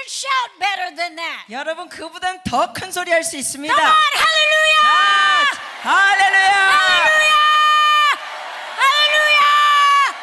shout better than that. 여러분 그보단 더 큰 소리 할 수 있습니다. Come on, hallelujah! 할렐루야! Hallelujah! Hallelujah!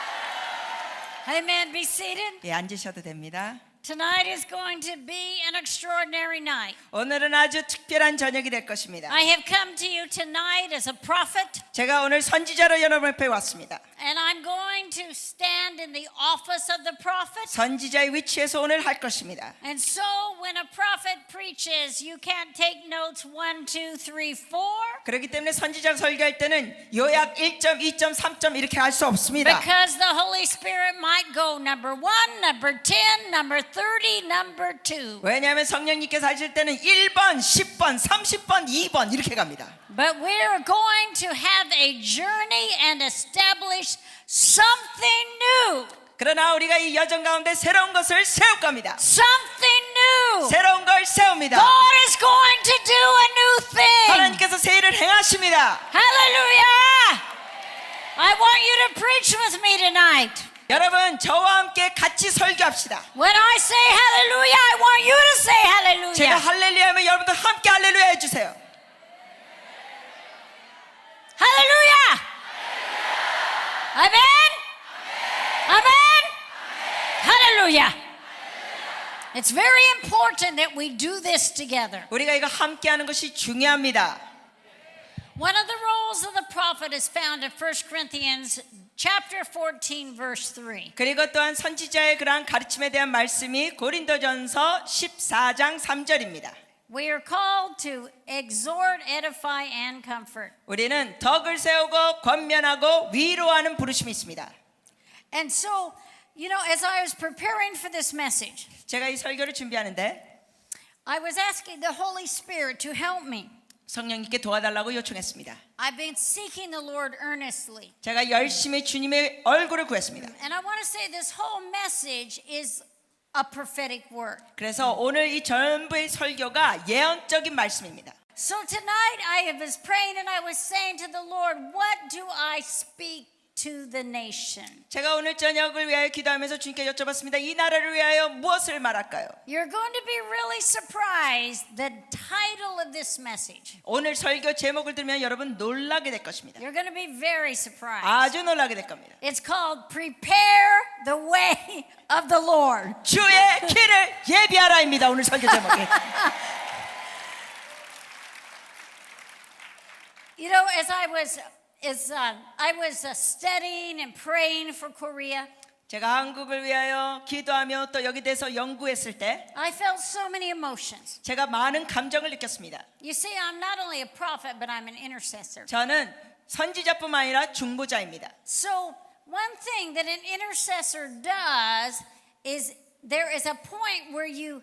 Amen. Be seated. 예, 앉으셔도 됩니다. Tonight is going to be an extraordinary night. 오늘은 아주 특별한 저녁이 될 것입니다. I have come to you tonight as a prophet, 제가 오늘 선지자로 여러분 앞에 왔습니다. and I'm going to stand in the office of the prophet. 선지자의 위치에서 오늘 할 것입니다. And so when a prophet preaches, you can't take notes 1, 2, 3, 4. 그렇기 때문에 선지자가 설교할 때는 요약 1점, 2점, 3점 이렇게 할 수 없습니다. Because the Holy Spirit might go number 1, number 10, number 30, number 2. 왜냐하면 성령님께서 하실 때는 1번, 10번, 30번, 2번 이렇게 갑니다. But we're going to have a journey and establish something new. 그러나 우리가 이 여정 가운데 새로운 것을 세울 겁니다. Something new. 새로운 걸 세웁니다. God is going to do a new thing. 하나님께서 새 일을 행하십니다. Hallelujah. I want you to preach with me tonight. 여러분 저와 함께 같이 설교합시다. When I say hallelujah, I want you to say 제가 hallelujah. 할렐루야 하면 여러분들 함께 할렐루야 해주세요. Hallelujah. Amen. Amen. Hallelujah. It's very important that we do this together. 우리가 이거 함께 하는 것이 중요합니다. One of the roles of the prophet is found in 1 Corinthians chapter 14 verse 3. 그리고 또한 선지자의 그러한 가르침에 대한 말씀이 고린도전서 14장 3절입니다. We are called to exhort, edify, and comfort. 우리는 덕을 세우고 권면하고 위로하는 부르심이 있습니다. And so, you know, as I was preparing for this message, 제가 이 설교를 준비하는데 I was asking the Holy Spirit to help me. 성령님께 도와달라고 요청했습니다. I've been seeking the Lord earnestly. 제가 열심히 주님의 얼굴을 구했습니다. And I want to say this whole message is a prophetic word. 그래서 오늘 이 전부의 설교가 예언적인 말씀입니다. So tonight I was praying and I was saying to the Lord, what do I speak to the nation? 제가 오늘 저녁을 위하여 기도하면서 주님께 여쭤봤습니다. 이 나라를 위하여 무엇을 말할까요? You're going to be really surprised the title of this message. 오늘 설교 제목을 들으면 여러분 놀라게 될 것입니다. You're going to be very surprised. 아주 놀라게 될 겁니다. It's called Prepare the Way of the Lord. 주의 길을 예비하라입니다. 오늘 설교 제목이. You know, as I was studying and praying for Korea, 제가 한국을 위하여 기도하며 또 여기 대해서 연구했을 때 I felt so many emotions. 제가 많은 감정을 느꼈습니다. You see, I'm not only a prophet, but I'm an intercessor. 저는 선지자뿐만 아니라 중보자입니다. So one thing that an intercessor does is there is a point where you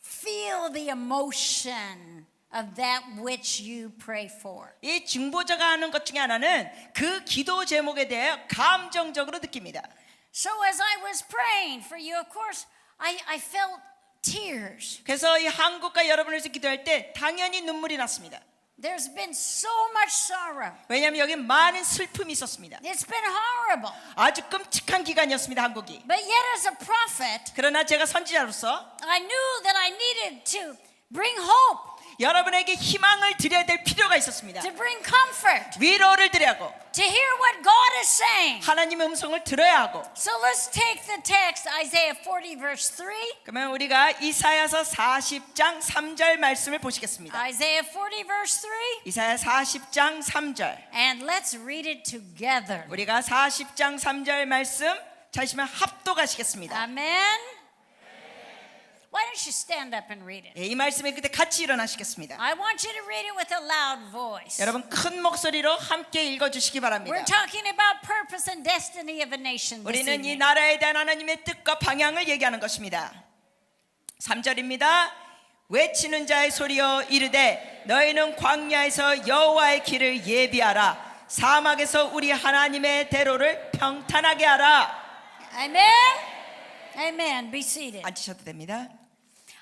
feel the emotion of that which you pray for. 이 중보자가 하는 것 중에 하나는 그 기도 제목에 대해 감정적으로 느낍니다. So as I was praying for you, of course, I felt tears. 그래서 이 한국과 여러분을 위해서 기도할 때 당연히 눈물이 났습니다. There's been so much sorrow. 왜냐하면 여기 많은 슬픔이 있었습니다. It's been horrible. 아주 끔찍한 기간이었습니다, 한국이. But yet as a prophet, 그러나 제가 선지자로서 I knew that I needed to bring hope, 여러분에게 희망을 드려야 될 필요가 있었습니다. to bring comfort, 위로를 드려야 하고 to hear what God is saying. 하나님의 음성을 들어야 하고. So let's take the text, Isaiah 40 verse 3. 그러면 우리가 이사야서 40장 3절 말씀을 보시겠습니다. Isaiah 40 verse 3. 이사야 40장 3절. And let's read it together. 우리가 40장 3절 말씀 자시면 합독하시겠습니다. Amen. Why don't you stand up and read it? 이 말씀에 그때 같이 일어나시겠습니다. I want you to read it with a loud voice. 여러분 큰 목소리로 함께 읽어주시기 바랍니다. We're talking about purpose and destiny of a nation this 우리는 이 evening. 나라에 대한 하나님의 뜻과 방향을 얘기하는 것입니다. 3절입니다. 외치는 자의 소리여 이르되 너희는 광야에서 여호와의 길을 예비하라. 사막에서 우리 하나님의 대로를 평탄하게 하라. Amen. Amen. Be seated. 앉으셔도 됩니다.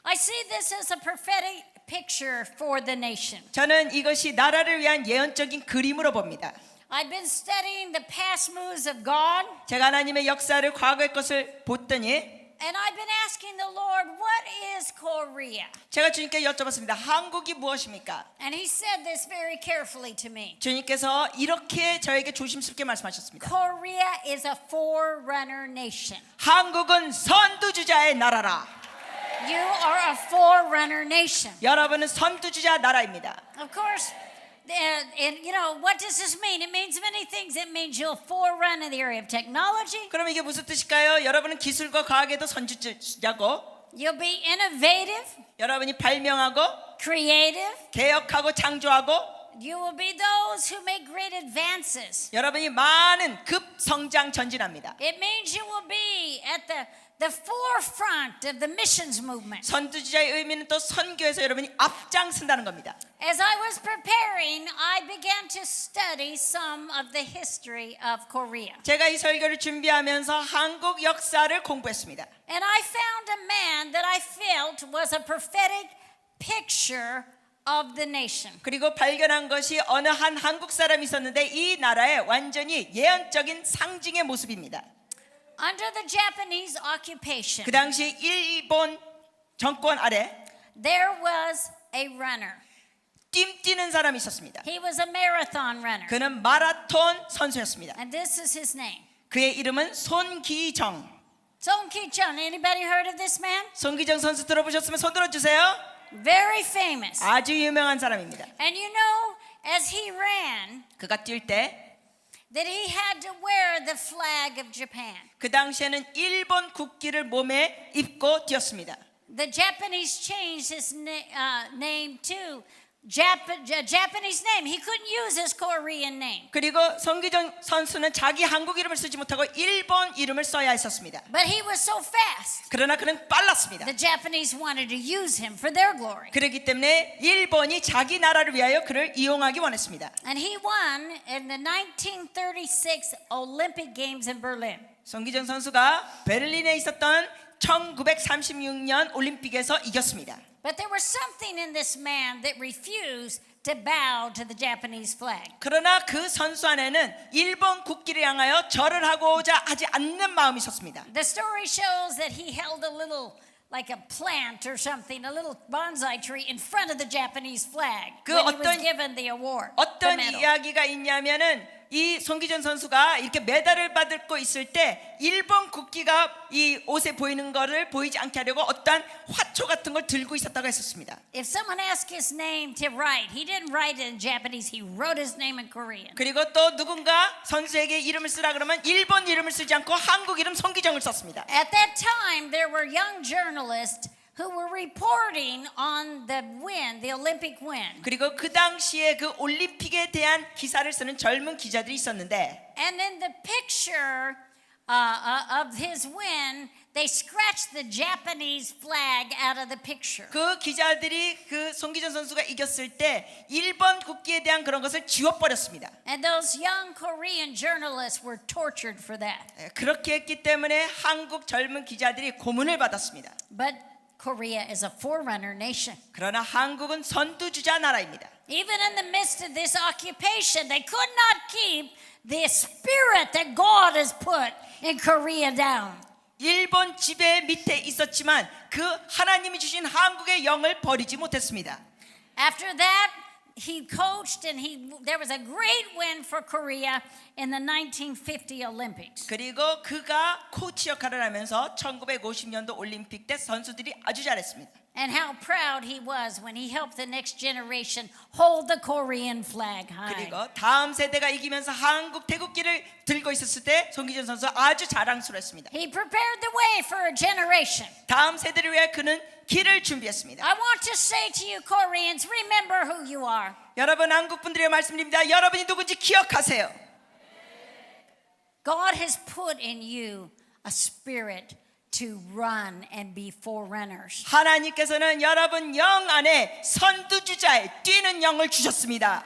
I see this as a prophetic picture for the nation. 저는 이것이 나라를 위한 예언적인 그림으로 봅니다. I've been studying the past moves of God, 제가 하나님의 역사를 과거의 것을 보더니 And I've been asking the Lord, what is Korea? 제가 주님께 여쭤봤습니다. 한국이 무엇입니까? And he said this very carefully to me. 주님께서 이렇게 저에게 조심스럽게 말씀하셨습니다. Korea is a forerunner nation. 한국은 선두주자의 나라라. You are a forerunner nation. 여러분은 선두주자 나라입니다. Of course, and you know, what does this mean? It means many things. It means you'll forerun in the area of technology. 그럼 이게 무슨 뜻일까요? 여러분은 기술과 과학에도 선두주자고, You'll be innovative, 여러분이 발명하고 creative. 개혁하고 창조하고, You will be those who make great advances. 여러분이 많은 급성장 전진합니다. It means you will be at the forefront of the missions movement. 선두주자의 의미는 또 선교에서 여러분이 앞장선다는 겁니다. As I was preparing, I began to study some of the history of Korea. 제가 이 설교를 준비하면서 한국 역사를 공부했습니다. And I found a man that I felt was a prophetic picture of the nation. 그리고 발견한 것이 어느 한 한국 사람이 있었는데 이 나라의 완전히 예언적인 상징의 모습입니다. Under the Japanese occupation, 그 당시 일본 정권 아래 there was a runner. 뛰는 사람이 있었습니다. He was a marathon runner. 그는 마라톤 선수였습니다. And this is his name. 그의 이름은 손기정. Song Ki-chun. Anybody heard of this man? 손기정 선수 들어보셨으면 손 들어주세요. Very famous. 아주 유명한 사람입니다. And you know, as he ran, 그가 뛸 때 그 that he had to wear the flag of Japan. 당시에는 일본 국기를 몸에 입고 뛰었습니다. The Japanese changed his name to Japanese name. He couldn't use his Korean name. 그리고 손기정 선수는 자기 한국 이름을 쓰지 못하고 일본 이름을 써야 했었습니다. But he was so fast. 그러나 그는 빨랐습니다. The Japanese wanted to use him for their glory. 그렇기 때문에 일본이 자기 나라를 위하여 그를 이용하기 원했습니다. And he won in the 1936 Olympic Games in Berlin. 손기정 선수가 베를린에 있었던 1936년 올림픽에서 이겼습니다. But there was something in this man that refused to bow to the Japanese flag. 그러나 그 선수 안에는 일본 국기를 향하여 절을 하고자 하지 않는 마음이 있었습니다. The story shows that he held a little, like a plant or something, a little bonsai tree in front of the Japanese flag 그 when he was 어떤- given the award. 어떤 the medal. 이야기가 있냐면은 이 손기정 선수가 이렇게 메달을 받고 있을 때 일본 국기가 이 옷에 보이는 것을 보이지 않게 하려고 어떠한 화초 같은 걸 들고 있었다고 했었습니다. If someone asked his name to write, he didn't write it in Japanese, he wrote his name in Korean. 그리고 또 누군가 선수에게 이름을 쓰라 그러면 일본 이름을 쓰지 않고 한국 이름 손기정을 썼습니다. At that time, there were young journalists who were reporting on the win, the Olympic win. 그리고 그 당시에 그 올림픽에 대한 기사를 쓰는 젊은 기자들이 있었는데 And in the picture of his win, they scratched the Japanese flag out of the picture. 그 기자들이 그 손기정 선수가 이겼을 때 일본 국기에 대한 그런 것을 지워버렸습니다. And those young Korean journalists were tortured for that. 그렇게 했기 때문에 한국 젊은 기자들이 고문을 받았습니다. But Korea is a forerunner nation. 그러나 한국은 선두주자 나라입니다. Even in the midst of this occupation, they could not keep the spirit that God has put in Korea down. 일본 지배 밑에 있었지만 그 하나님이 주신 한국의 영을 버리지 못했습니다. After that, he coached and there was a great win for Korea in the 1950 Olympics. 그리고 그가 코치 역할을 하면서 1950년도 올림픽 때 선수들이 아주 잘했습니다. And how proud he was when he helped the next generation hold the Korean flag high. 그리고 다음 세대가 이기면서 한국 태국기를 들고 있었을 때 손기정 선수 아주 자랑스러웠습니다. He prepared the way for a generation. 다음 세대를 위해 그는 길을 준비했습니다. I want to say to you Koreans, remember who you are. 여러분 한국 분들에게 말씀드립니다. 여러분이 누군지 기억하세요. God has put in you a spirit to run and be forerunners. 하나님께서는 여러분 영 안에 선두주자의 뛰는 영을 주셨습니다.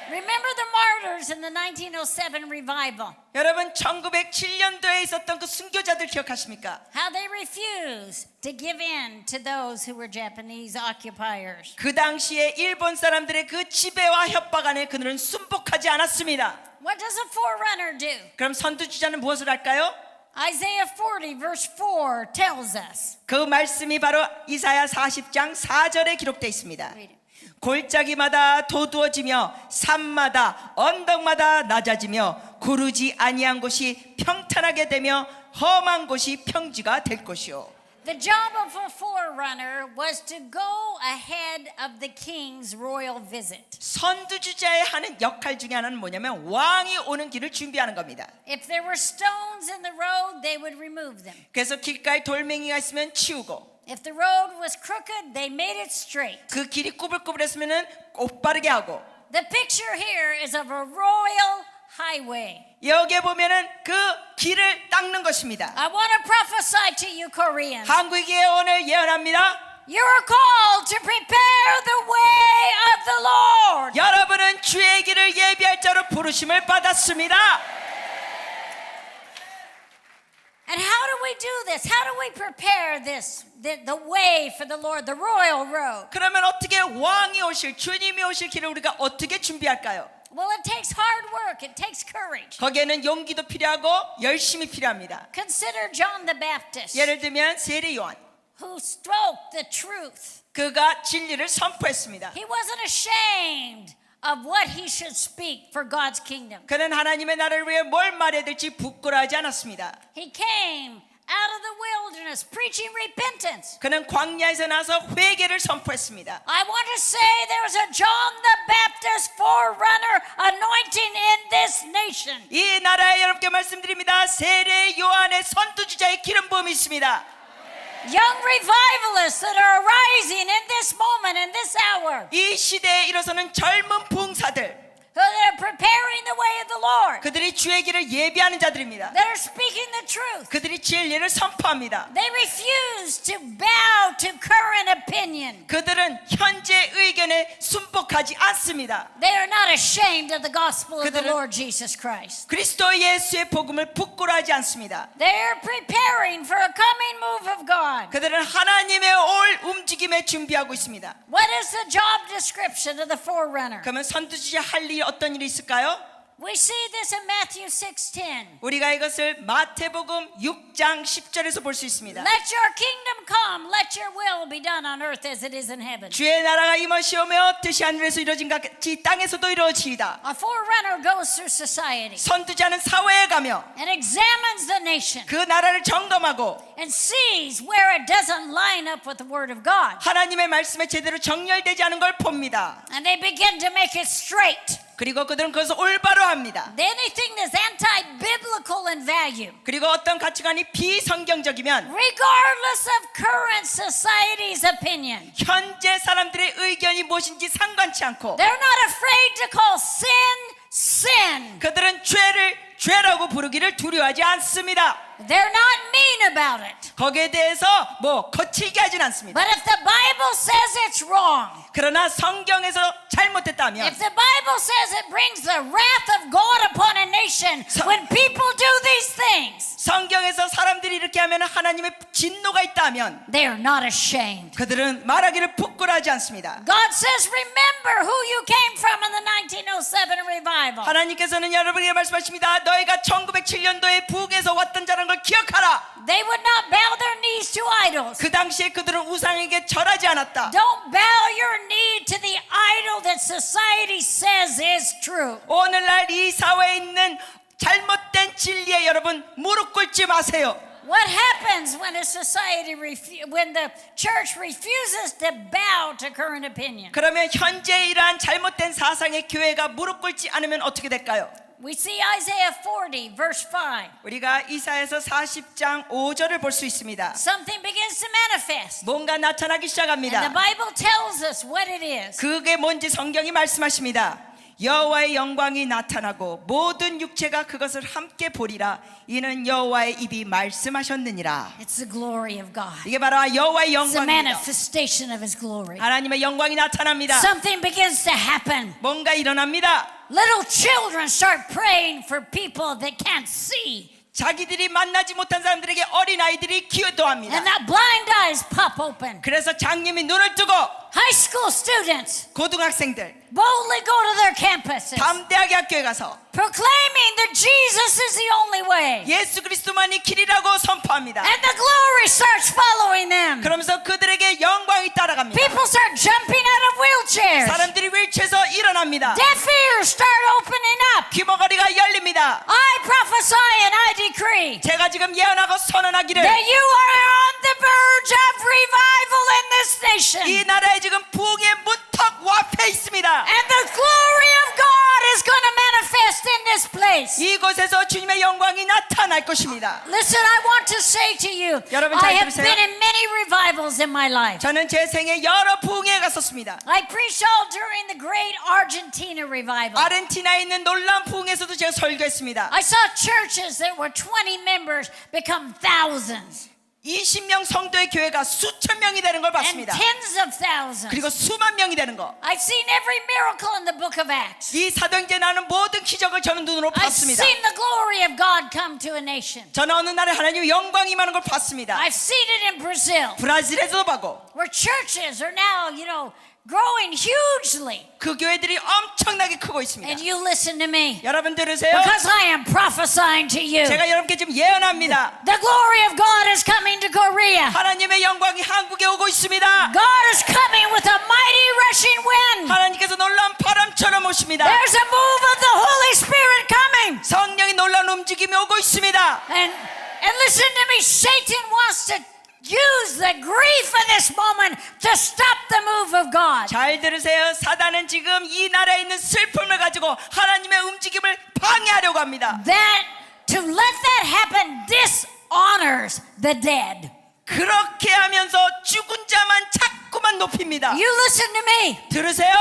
Remember the martyrs in the 1907 revival. 여러분 1907년도에 있었던 그 순교자들 기억하십니까? How they refused to give in to those who were Japanese occupiers. 그 당시에 일본 사람들의 그 지배와 협박 안에 그들은 순복하지 않았습니다. What does a forerunner do? 그럼 선두주자는 무엇을 할까요? Isaiah 40 verse 4 tells us. 그 말씀이 바로 이사야 40장 4절에 기록되어 있습니다. Read it. 골짜기마다 도두어지며 산마다 언덕마다 낮아지며 구르지 아니한 곳이 평탄하게 되며 험한 곳이 평지가 될 것이요. The job of a forerunner was to go ahead of the king's royal visit. 선두주자의 하는 역할 중에 하나는 뭐냐면 왕이 오는 길을 준비하는 겁니다. If there were stones in the road, they would remove them. 그래서 길가에 돌멩이가 있으면 치우고 If the road was crooked, they made it straight. 그 길이 꾸불꾸불했으면 곧바르게 하고 The picture here is of a royal highway. 여기에 보면은 그 길을 닦는 것입니다. I want to prophesy to you Koreans. 한국에 오늘 예언합니다. You are called to prepare the way of the Lord. 여러분은 주의 길을 예비할 자로 부르심을 받았습니다. And how do we do this? How do we prepare this, the way for the Lord, the royal road? 그러면 어떻게 왕이 오실 주님이 오실 길을 우리가 어떻게 준비할까요? Well, it takes hard work. It takes courage. 거기에는 용기도 필요하고 열심이 필요합니다. Consider John the Baptist, 예를 들면 세례 요한, who spoke the truth. 그가 진리를 선포했습니다. He wasn't ashamed of what he should speak for God's kingdom. 그는 하나님의 나라를 위해 뭘 말해야 될지 부끄러워하지 않았습니다. He came out of the wilderness preaching repentance. 그는 광야에서 나서 회개를 선포했습니다. I want to say there's a John the Baptist forerunner anointing in this nation. 이 나라에 여러분께 말씀드립니다. 세례 요한의 선두주자의 기름 부음이 있습니다. Young revivalists that are arising in this moment, in this hour, 이 시대에 일어서는 젊은 부흥사들, who are preparing the way of the Lord, 그들이 주의 길을 예비하는 자들입니다. that are speaking the truth. 그들이 진리를 선포합니다. They refuse to bow to current opinion. 그들은 현재 의견에 순복하지 않습니다. They are not ashamed of the gospel of the 그들은- Lord Jesus Christ. 그리스도 예수의 복음을 부끄러워하지 않습니다. They are preparing for a coming move of God. 그들은 하나님의 올 움직임에 준비하고 있습니다. What is the job description of the forerunner? 그러면 선두주자 할 일이 어떤 일이 있을까요? We see this in Matthew 6:10. 우리가 이것을 마태복음 6장 10절에서 볼 수 있습니다. Let your kingdom come, let your will be done on earth as it is in heaven. 주의 나라가 임하시오며 뜻이 하늘에서 이루어진 것 같이 땅에서도 이루어지이다. A forerunner goes through society 선두자는 사회에 가며 and examines the nation 그 나라를 점검하고 and sees where it doesn't line up with the word of God. 하나님의 말씀에 제대로 정렬되지 않은 걸 봅니다. And they begin to make it straight. 그리고 그들은 그것을 올바로 합니다. Anything that's anti-biblical in value, 그리고 어떤 가치관이 비성경적이면 regardless of current society's opinion, 현재 사람들의 의견이 무엇인지 상관치 않고 they're not afraid to call sin, sin. 그들은 죄를 죄라고 부르기를 두려워하지 않습니다. They're not mean about it. 거기에 대해서 뭐 거칠게 하진 않습니다. But if the Bible says it's wrong, 그러나 성경에서 잘못했다면 if the Bible says it brings the wrath of God upon a nation when people do these things, 성경에서 사람들이 이렇게 하면 하나님의 진노가 있다면 they are not ashamed. 그들은 말하기를 부끄러워하지 않습니다. God says, remember who you came from in the 1907 revival. 하나님께서는 여러분에게 말씀하십니다. 너희가 1907년도에 북에서 왔던 자라는 걸 기억하라. They would not bow their knees to idols. 그 당시에 그들은 우상에게 절하지 않았다. Don't bow your knee to the idol that society says is true. 오늘날 이 사회에 있는 잘못된 진리에 여러분 무릎 꿇지 마세요. What happens when a society, when the church refuses to bow to current opinion? 그러면 현재 이러한 잘못된 사상의 교회가 무릎 꿇지 않으면 어떻게 될까요? We see Isaiah 40, verse 5. 우리가 이사야서 40장 5절을 볼 수 있습니다. Something begins to manifest. 뭔가 나타나기 And the 시작합니다. Bible tells us what it is. 그게 뭔지 성경이 말씀하십니다. 여호와의 영광이 나타나고 모든 육체가 그것을 함께 보리라. 이는 여호와의 입이 말씀하셨느니라. It's the glory of God. 이게 바로 여호와의 It's the 영광입니다. manifestation of His glory. 하나님의 영광이 나타납니다. Something begins to happen. 뭔가 일어납니다. Little children start praying for people that can't see 자기들이 만나지 못한 사람들에게 어린아이들이 기도합니다. And that blind eyes pop open. 그래서 장님이 눈을 뜨고 High school students 고등학생들 boldly go to their campuses, 담대하게 학교에 가서 proclaiming that Jesus is the only way. 예수 그리스도만이 길이라고 선포합니다. And the glory starts following them. 그러면서 그들에게 영광이 따라갑니다. People start jumping out of wheelchairs. 사람들이 윌체에서 일어납니다. Deaf ears start opening up. 귀머거리가 열립니다. I prophesy and I decree 제가 지금 예언하고 선언하기를 that you are on the verge of revival in this nation. 이 나라에 지금 부흥의 문턱 앞에 있습니다. And the glory of God is going to manifest in this place. 이곳에서 주님의 영광이 나타날 것입니다. Listen, I want to say to you, 여러분 잘 I have 들으세요. been in many revivals in my life. 저는 제 생에 여러 부흥에 갔었습니다. I preached all during the great Argentina revival. 아르헨티나에 있는 놀라운 부흥에서도 제가 설교했습니다. I saw churches that were 20 members become thousands 20명 성도의 교회가 수천 명이 되는 걸 and 봤습니다. tens of thousands. 그리고 수만 명이 되는 거. I've seen every miracle in the book of Acts. 이 사도행전에 나오는 모든 기적을 저는 눈으로 I've 봤습니다. seen the glory of God come to a nation. 저는 어느 날에 하나님의 영광이 임하는 걸 봤습니다. I've seen it in Brazil, 브라질에서도 보고 where churches are now, growing hugely. 그 교회들이 엄청나게 크고 있습니다. And you listen to me, 여러분 들으세요. because I am prophesying to you. 제가 여러분께 지금 예언합니다. The glory of God is coming to Korea. 하나님의 영광이 한국에 오고 있습니다. God is coming with a mighty rushing wind. 하나님께서 놀라운 바람처럼 오십니다. There's a move of the Holy Spirit coming. 성령이 놀라운 움직임이 오고 있습니다. And listen to me, Satan wants to use the grief of this moment to stop the move of God. 잘 들으세요. 사단은 지금 이 나라에 있는 슬픔을 가지고 하나님의 움직임을 방해하려고 합니다. To let that happen dishonors the dead. 그렇게 하면서 죽은 자만 자꾸만 높입니다. You listen to me. 들으세요.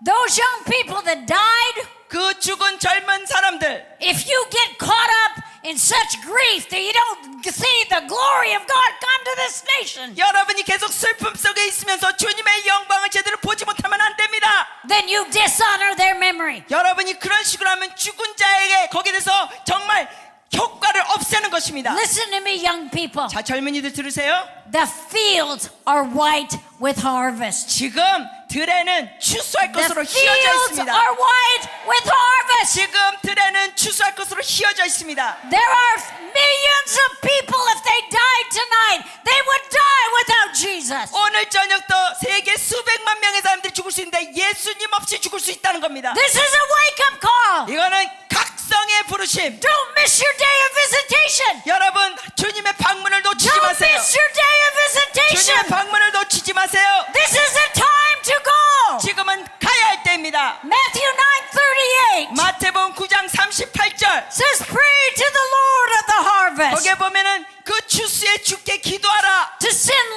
Those young people that died, 그 죽은 젊은 사람들, if you get caught up in such grief that you don't see the glory of God come to this nation, 여러분이 계속 슬픔 속에 있으면서 주님의 영광을 제대로 보지 못하면 안 됩니다. then you dishonor their memory. 여러분이 그런 식으로 하면 죽은 자에게 거기에 대해서 정말 효과를 없애는 것입니다. Listen to me, young people. 자, 젊은이들 들으세요. The fields are white with harvest. 지금 들에는 추수할 The 것으로 휘어져 fields 있습니다. are white with harvest. 지금 들에는 추수할 것으로 휘어져 있습니다. There are millions of people, if they died tonight, they would die without Jesus. 오늘 저녁도 세계 수백만 명의 사람들이 죽을 수 있는데 예수님 없이 죽을 수 있다는 겁니다. This is a wake-up call. 이거는 각성의 부르심. Don't miss your day of visitation. 여러분 주님의 방문을 놓치지 Don't 마세요. miss your day of 주님의 visitation. 방문을 놓치지 마세요. This is the time to go. 지금은 가야 할 때입니다. Matthew 9:38 마태복음 9장 38절 says, "Pray to the Lord of the harvest 거기에 보면은 그 추수의 주께 기도하라. to send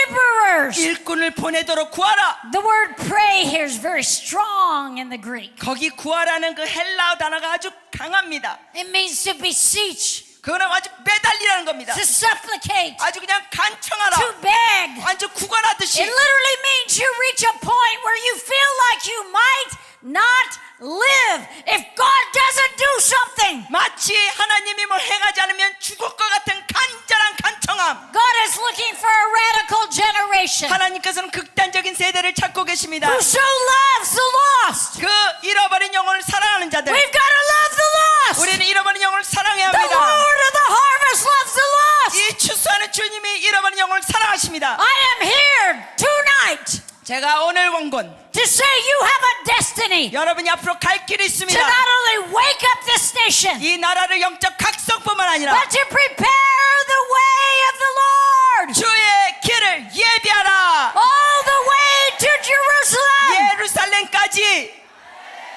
laborers." 일꾼을 보내도록 구하라. The word pray here is very strong in the Greek. 거기 구하라는 그 헬라어 단어가 아주 강합니다. It means to beseech, 그거는 아주 매달리라는 겁니다. to supplicate, 아주 그냥 간청하라. to beg. 아주 구걸하듯이. It literally means you reach a point where you feel like you might not live if God doesn't do something. 마치 하나님이 뭘 행하지 않으면 죽을 것 같은 간절한 간청함. God is looking for a radical generation 하나님께서는 극단적인 세대를 찾고 계십니다. who so loves the lost. 그 잃어버린 영혼을 사랑하는 자들. We've got to love the lost. 우리는 잃어버린 영혼을 사랑해야 The 합니다. Lord of the harvest loves the lost. 이 추수하는 주님이 잃어버린 영혼을 사랑하십니다. I am here tonight 제가 오늘 원군 to say you have a destiny 여러분이 앞으로 갈 길이 to 있습니다. not only wake up this nation, 이 나라를 영적 각성뿐만 아니라 but to prepare the way of the Lord. 주의 길을 예비하라. All the way to Jerusalem. 예루살렘까지.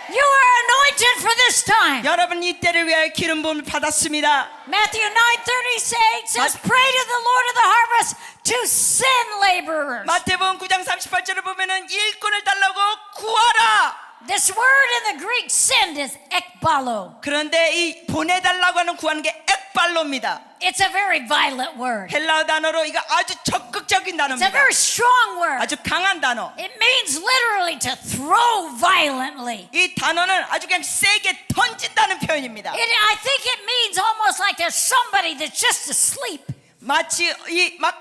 You are anointed for this time. 여러분 이 때를 위하여 기름 부음을 받았습니다. Matthew 9:38 says, "Pray to the Lord of the harvest to send laborers." 마태복음 9장 38절을 보면은 일꾼을 달라고 구하라. This word in the Greek send is ekbalo. 그런데 이 보내달라고 하는 구하는 게 엑발로입니다. It's a very violent word. 헬라어 단어로 이거 아주 적극적인 It's a 단어입니다. very strong word. 아주 강한 단어. It means literally to throw violently. 이 단어는 아주 그냥 세게 던진다는 표현입니다. I think it means almost like there's somebody that's just asleep. 마치 이 막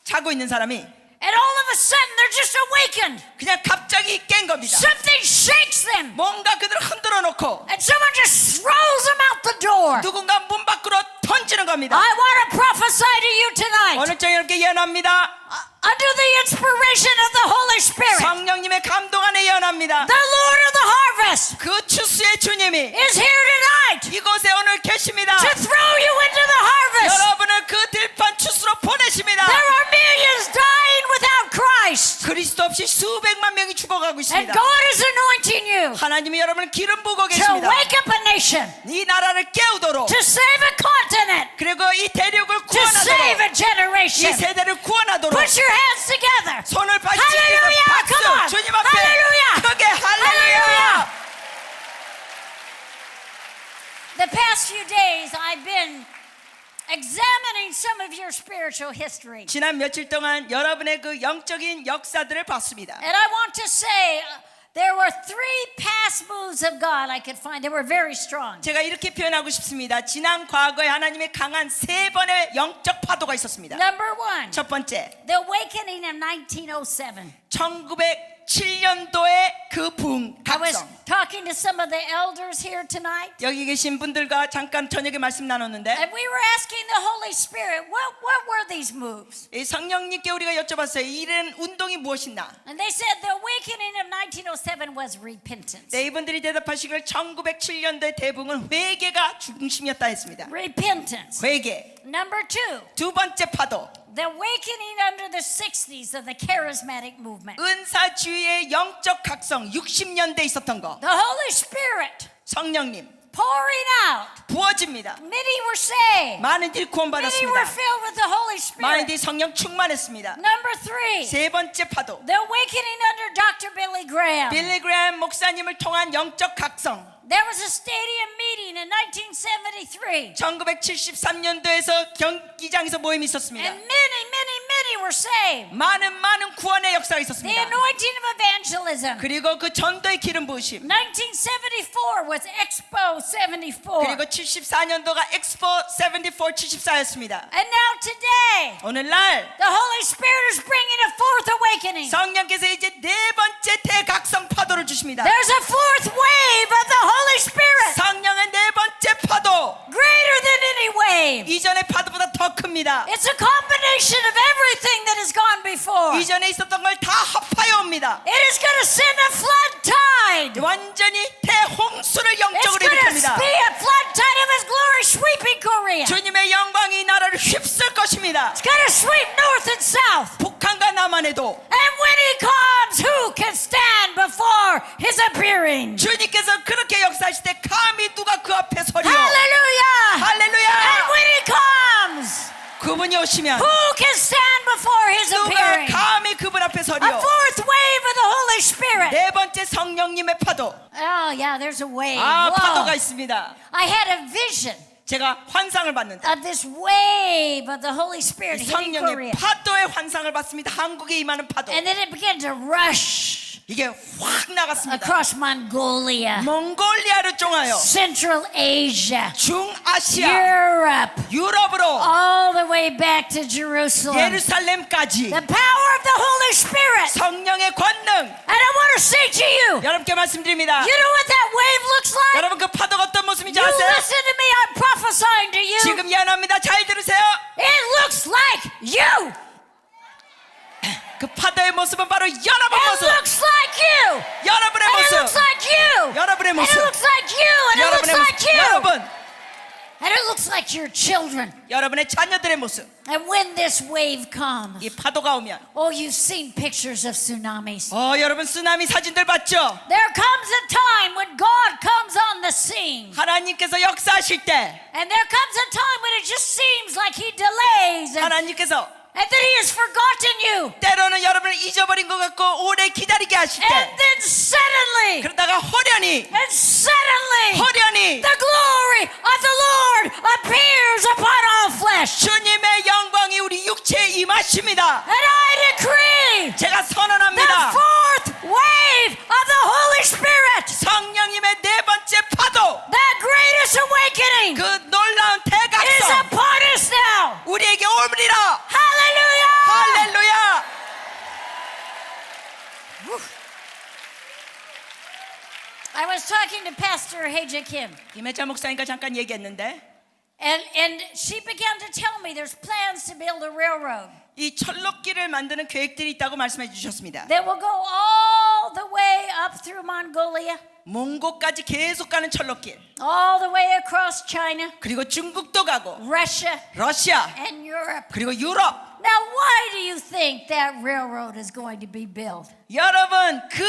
자고 있는 사람이 And all of a sudden they're just awakened. 그냥 갑자기 깬 겁니다. Something shakes them. 뭔가 그들을 흔들어 놓고 And someone just throws them out the door. 누군가 문 밖으로 던지는 겁니다. I want to prophesy to you tonight. 오늘 저녁 여러분께 예언합니다. Under the inspiration of the Holy Spirit, 성령님의 감동 안에 예언합니다. the Lord of the harvest 그 추수의 주님이 is here tonight 이곳에 오늘 계십니다. to throw you into the harvest. 여러분을 그 들판 추수로 보내십니다. There are millions dying without Christ. 그리스도 없이 수백만 명이 죽어가고 And 있습니다. God is anointing you 하나님이 여러분을 기름 부고 to 계십니다. wake up a nation, 이 나라를 깨우도록 to save a continent, 그리고 이 대륙을 to save 구원하도록 a 이 generation. 세대를 구원하도록 Put your hands together. 손을 발치면서 Hallelujah! Come on! 박수 주님 앞에 Hallelujah! 크게 할렐루야. Hallelujah! The past few days, I've been examining some of your spiritual history. 지난 며칠 동안 여러분의 그 영적인 역사들을 봤습니다. And I want to say there were 3 past moves of God I could find. They were very strong. 제가 이렇게 표현하고 싶습니다. 지난 과거에 하나님의 강한 3번의 영적 파도가 있었습니다. Number 1, 첫 번째, the awakening of 1907. 1907년도의 그 붕, I was 각성. talking to some of the elders here tonight. 여기 계신 분들과 잠깐 저녁에 말씀 나눴는데 And we were asking the Holy Spirit, what were these moves? 이 성령님께 우리가 여쭤봤어요. 이런 운동이 무엇이냐? And they said the awakening of 1907 was repentance. 네, 이분들이 대답하시길 1907년도의 대붕은 회개가 중심이었다 했습니다. Repentance. 회개. Number 2, 두 번째 파도, the awakening under the 60s of the charismatic movement. 은사주의의 영적 각성 60년대 있었던 거. The Holy Spirit 성령님 pouring out. 부어집니다. Many were saved. 많은들이 Many were 구원받았습니다. filled with the Holy Spirit. 많은들이 성령 충만했습니다. Number 3, 세 번째 파도, the awakening under Dr. Billy Graham. 빌리 그레이엄 목사님을 통한 영적 각성. There was a stadium meeting in 1973. 1973년도에서 경기장에서 모임이 있었습니다. And many were saved. 많은 구원의 역사가 The 있었습니다. anointing of evangelism. 그리고 그 전도의 기름 부으심. 1974 was Expo 74. 그리고 74년도가 엑스포 74, 74였습니다. And now today, 오늘날 the Holy Spirit is bringing a fourth awakening. 성령께서 이제 네 번째 대각성 파도를 주십니다. There's a fourth wave of the Holy Spirit. 성령의 네 번째 파도, Greater than any wave. 이전의 파도보다 더 큽니다. It's a combination of everything that has gone before. 이전에 있었던 걸 다 합하여 옵니다. It is going to send a flood tide. 완전히 대홍수를 It's 영적으로 going to 일으킵니다. be a flood tide of His glory sweeping Korea. 주님의 영광이 이 나라를 휩쓸 것입니다. It's going to sweep north and south. 북한과 남한에도 And when He comes, who can stand before His appearing? 주님께서 그렇게 역사하실 때 감히 누가 그 앞에 서리요. Hallelujah! 할렐루야. And when He comes, 그분이 오시면 who can stand before His 누가 appearing? 감히 그분 앞에 A 서리요. fourth wave of the Holy Spirit. 네 번째 성령님의 파도. Oh, yeah, there's a wave. 아, Whoa. 파도가 있습니다. I had a vision 제가 환상을 봤는데 of this wave of the Holy Spirit hitting 성령의 Korea. 파도의 환상을 봤습니다. 한국에 임하는 파도. And then it began to rush 이게 확 나갔습니다. across Mongolia, 몽골리아를 종하여 Central Asia, 중아시아, Europe, 유럽으로 all the way back to Jerusalem. 예루살렘까지 The power of the Holy Spirit. 성령의 권능. And I want to say to you, 여러분께 말씀드립니다. you know what that wave looks like? 여러분 그 파도가 어떤 모습인지 You 아세요? listen to me, I'm prophesying to you. 지금 예언합니다. 잘 들으세요. It looks like you. 그 파도의 모습은 바로 여러분 It 모습. looks like you. 여러분의 And it 모습. looks like you. 여러분의 And it 모습. looks like you. And it looks 여러분의 like 모습. you. 여러분. And it looks like your children. 여러분의 자녀들의 모습. And when this wave comes, 이 파도가 오면 oh, you've seen pictures of tsunamis. 여러분 쓰나미 사진들 봤죠? There comes a time when God comes on the scene. 하나님께서 역사하실 때 And there comes a time when it just seems like He delays. And 하나님께서 and that He has forgotten you. 때로는 여러분을 잊어버린 것 같고 오래 기다리게 하실 And 때 then suddenly, 그러다가 호련히 the glory of the Lord appears upon all flesh. 주님의 영광이 우리 육체에 임하십니다. And I decree 제가 the 선언합니다. fourth wave of the Holy Spirit, 성령님의 네 번째 파도, that greatest awakening, 그 놀라운 is 대각성 upon us now. 우리에게 오므리라. Hallelujah! 할렐루야. I was talking to Pastor Haja Kim, 김혜자 목사님과 잠깐 얘기했는데 and she began to tell me there's plans to build a railroad 이 철로길을 만드는 계획들이 있다고 말씀해 주셨습니다. that will go all the way up through Mongolia, 몽고까지 계속 가는 철로길, all the way across China, 그리고 중국도 가고 Russia, 러시아, and Europe. 그리고 유럽. Now, why do you think that railroad is going to be built? 여러분, 그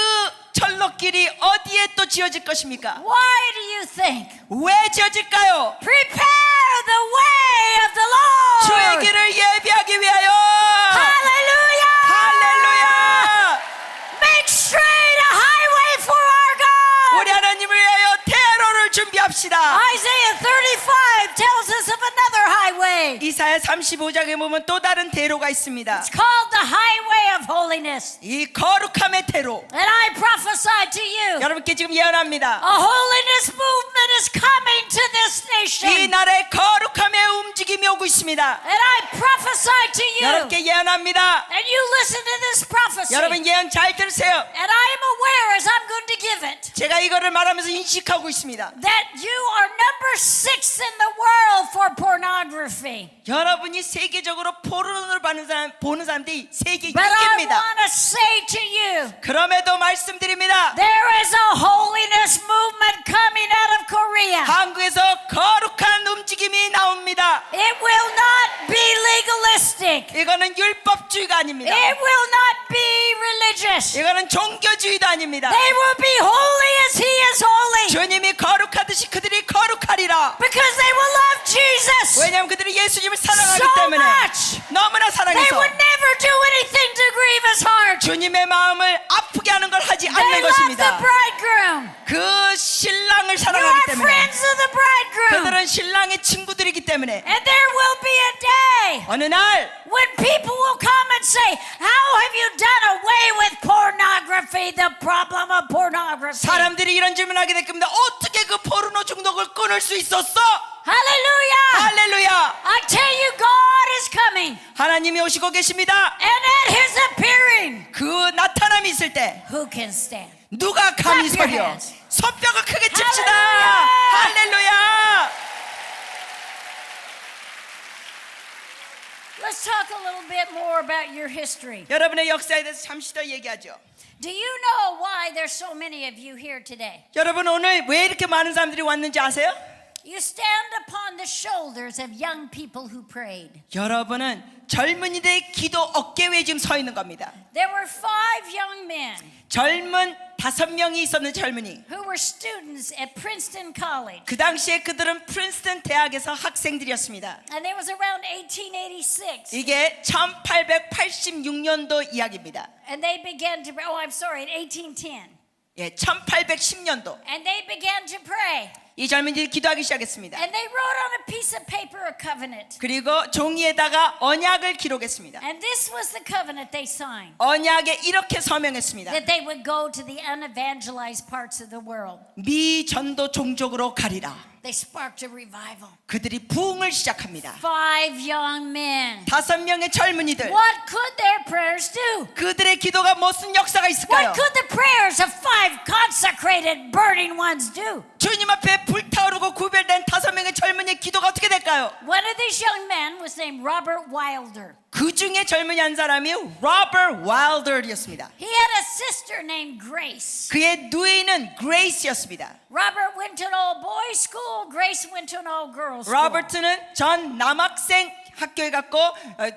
철로길이 어디에 또 지어질 것입니까? Why do you think? 왜 지어질까요? Prepare the way of the 주의 Lord. 길을 예비하기 위하여. Hallelujah! 할렐루야. Make straight a highway for our God. 우리 하나님을 위하여 대로를 준비합시다. Isaiah 35 tells us of another highway. 이사야 35장에 보면 또 다른 대로가 있습니다. It's called the highway of holiness. 이 거룩함의 대로. And I prophesy to you, 여러분께 지금 예언합니다. a holiness movement is coming to this 이 nation. 나라의 거룩함의 움직임이 오고 있습니다. And I prophesy to you, 여러분께 예언합니다. and you listen to this prophecy. 여러분 예언 잘 들으세요. And I am aware as I'm going to give it 제가 이거를 말하면서 인식하고 있습니다. that you are number 6 in the world for pornography. 여러분이 세계적으로 포르노를 보는 사람들이 세계 But I 6위입니다. want to say to you, 그럼에도 말씀드립니다. there is a holiness movement coming out of Korea. 한국에서 거룩한 움직임이 나옵니다. It will not be legalistic. 이거는 율법주의가 아닙니다. It will not be religious. 이거는 종교주의도 아닙니다. They will be holy as He is holy. 주님이 거룩하듯이 그들이 거룩하리라. Because they will love Jesus 왜냐하면 그들이 예수님을 사랑하기 so 때문에 much. 너무나 They 사랑해서 would never do anything to grieve His heart. 주님의 마음을 아프게 하는 걸 하지 They 않는 love the 것입니다. bridegroom. 그 신랑을 You 사랑하기 are 때문에 friends of the bridegroom. 그들은 신랑의 친구들이기 때문에 And there will be a day 어느 날 when people will come and say, how have you done away with pornography, the problem of pornography? 사람들이 이런 질문하게 될 겁니다. 어떻게 그 포르노 중독을 끊을 수 있었어? Hallelujah! 할렐루야. I tell you, God is coming. 하나님이 오시고 계십니다. And at His appearing, 그 나타남이 있을 때 who can stand? 누가 감히 Clap your 서려? hands. 손뼉을 크게 칩시다. 할렐루야. 할렐루야. Let's talk a little bit more about your history. 여러분의 역사에 대해서 잠시 더 얘기하죠. Do you know why there's so many of you here today? 여러분 오늘 왜 이렇게 많은 사람들이 왔는지 아세요? You stand upon the shoulders of young people who prayed. 여러분은 젊은이들의 기도 어깨 위에 지금 서 있는 겁니다. There were 5 young men 젊은 5명이 있었는 젊은이. who were students at Princeton College. 그 당시에 그들은 프린스턴 대학에서 학생들이었습니다. And it was around 1886. 이게 1886년도 이야기입니다. And they began to, oh, I'm sorry, in 1810. 예, 1810년도. And they began to pray. 이 젊은이들이 기도하기 시작했습니다. And they wrote on a piece of paper a covenant. 그리고 종이에다가 언약을 기록했습니다. And this was the covenant they signed. 언약에 이렇게 서명했습니다. That they would go to the unevangelized parts of the world. 미전도 종족으로 가리라. They sparked a revival. 그들이 부흥을 시작합니다. 5 young men. 5명의 젊은이들. What could their prayers do? 그들의 기도가 무슨 역사가 있을까요? What could the prayers of 5 consecrated burning ones do? 주님 앞에 불타오르고 구별된 5명의 젊은이의 기도가 어떻게 될까요? One of these young men was named Robert Wilder. 그 중에 젊은이 한 사람이 로버트 와일더였습니다. He had a sister named Grace. 그의 누이는 그레이스였습니다. Robert went to an all boys school. Grace went to an all girls school. 로버트는 전 남학생 학교에 갔고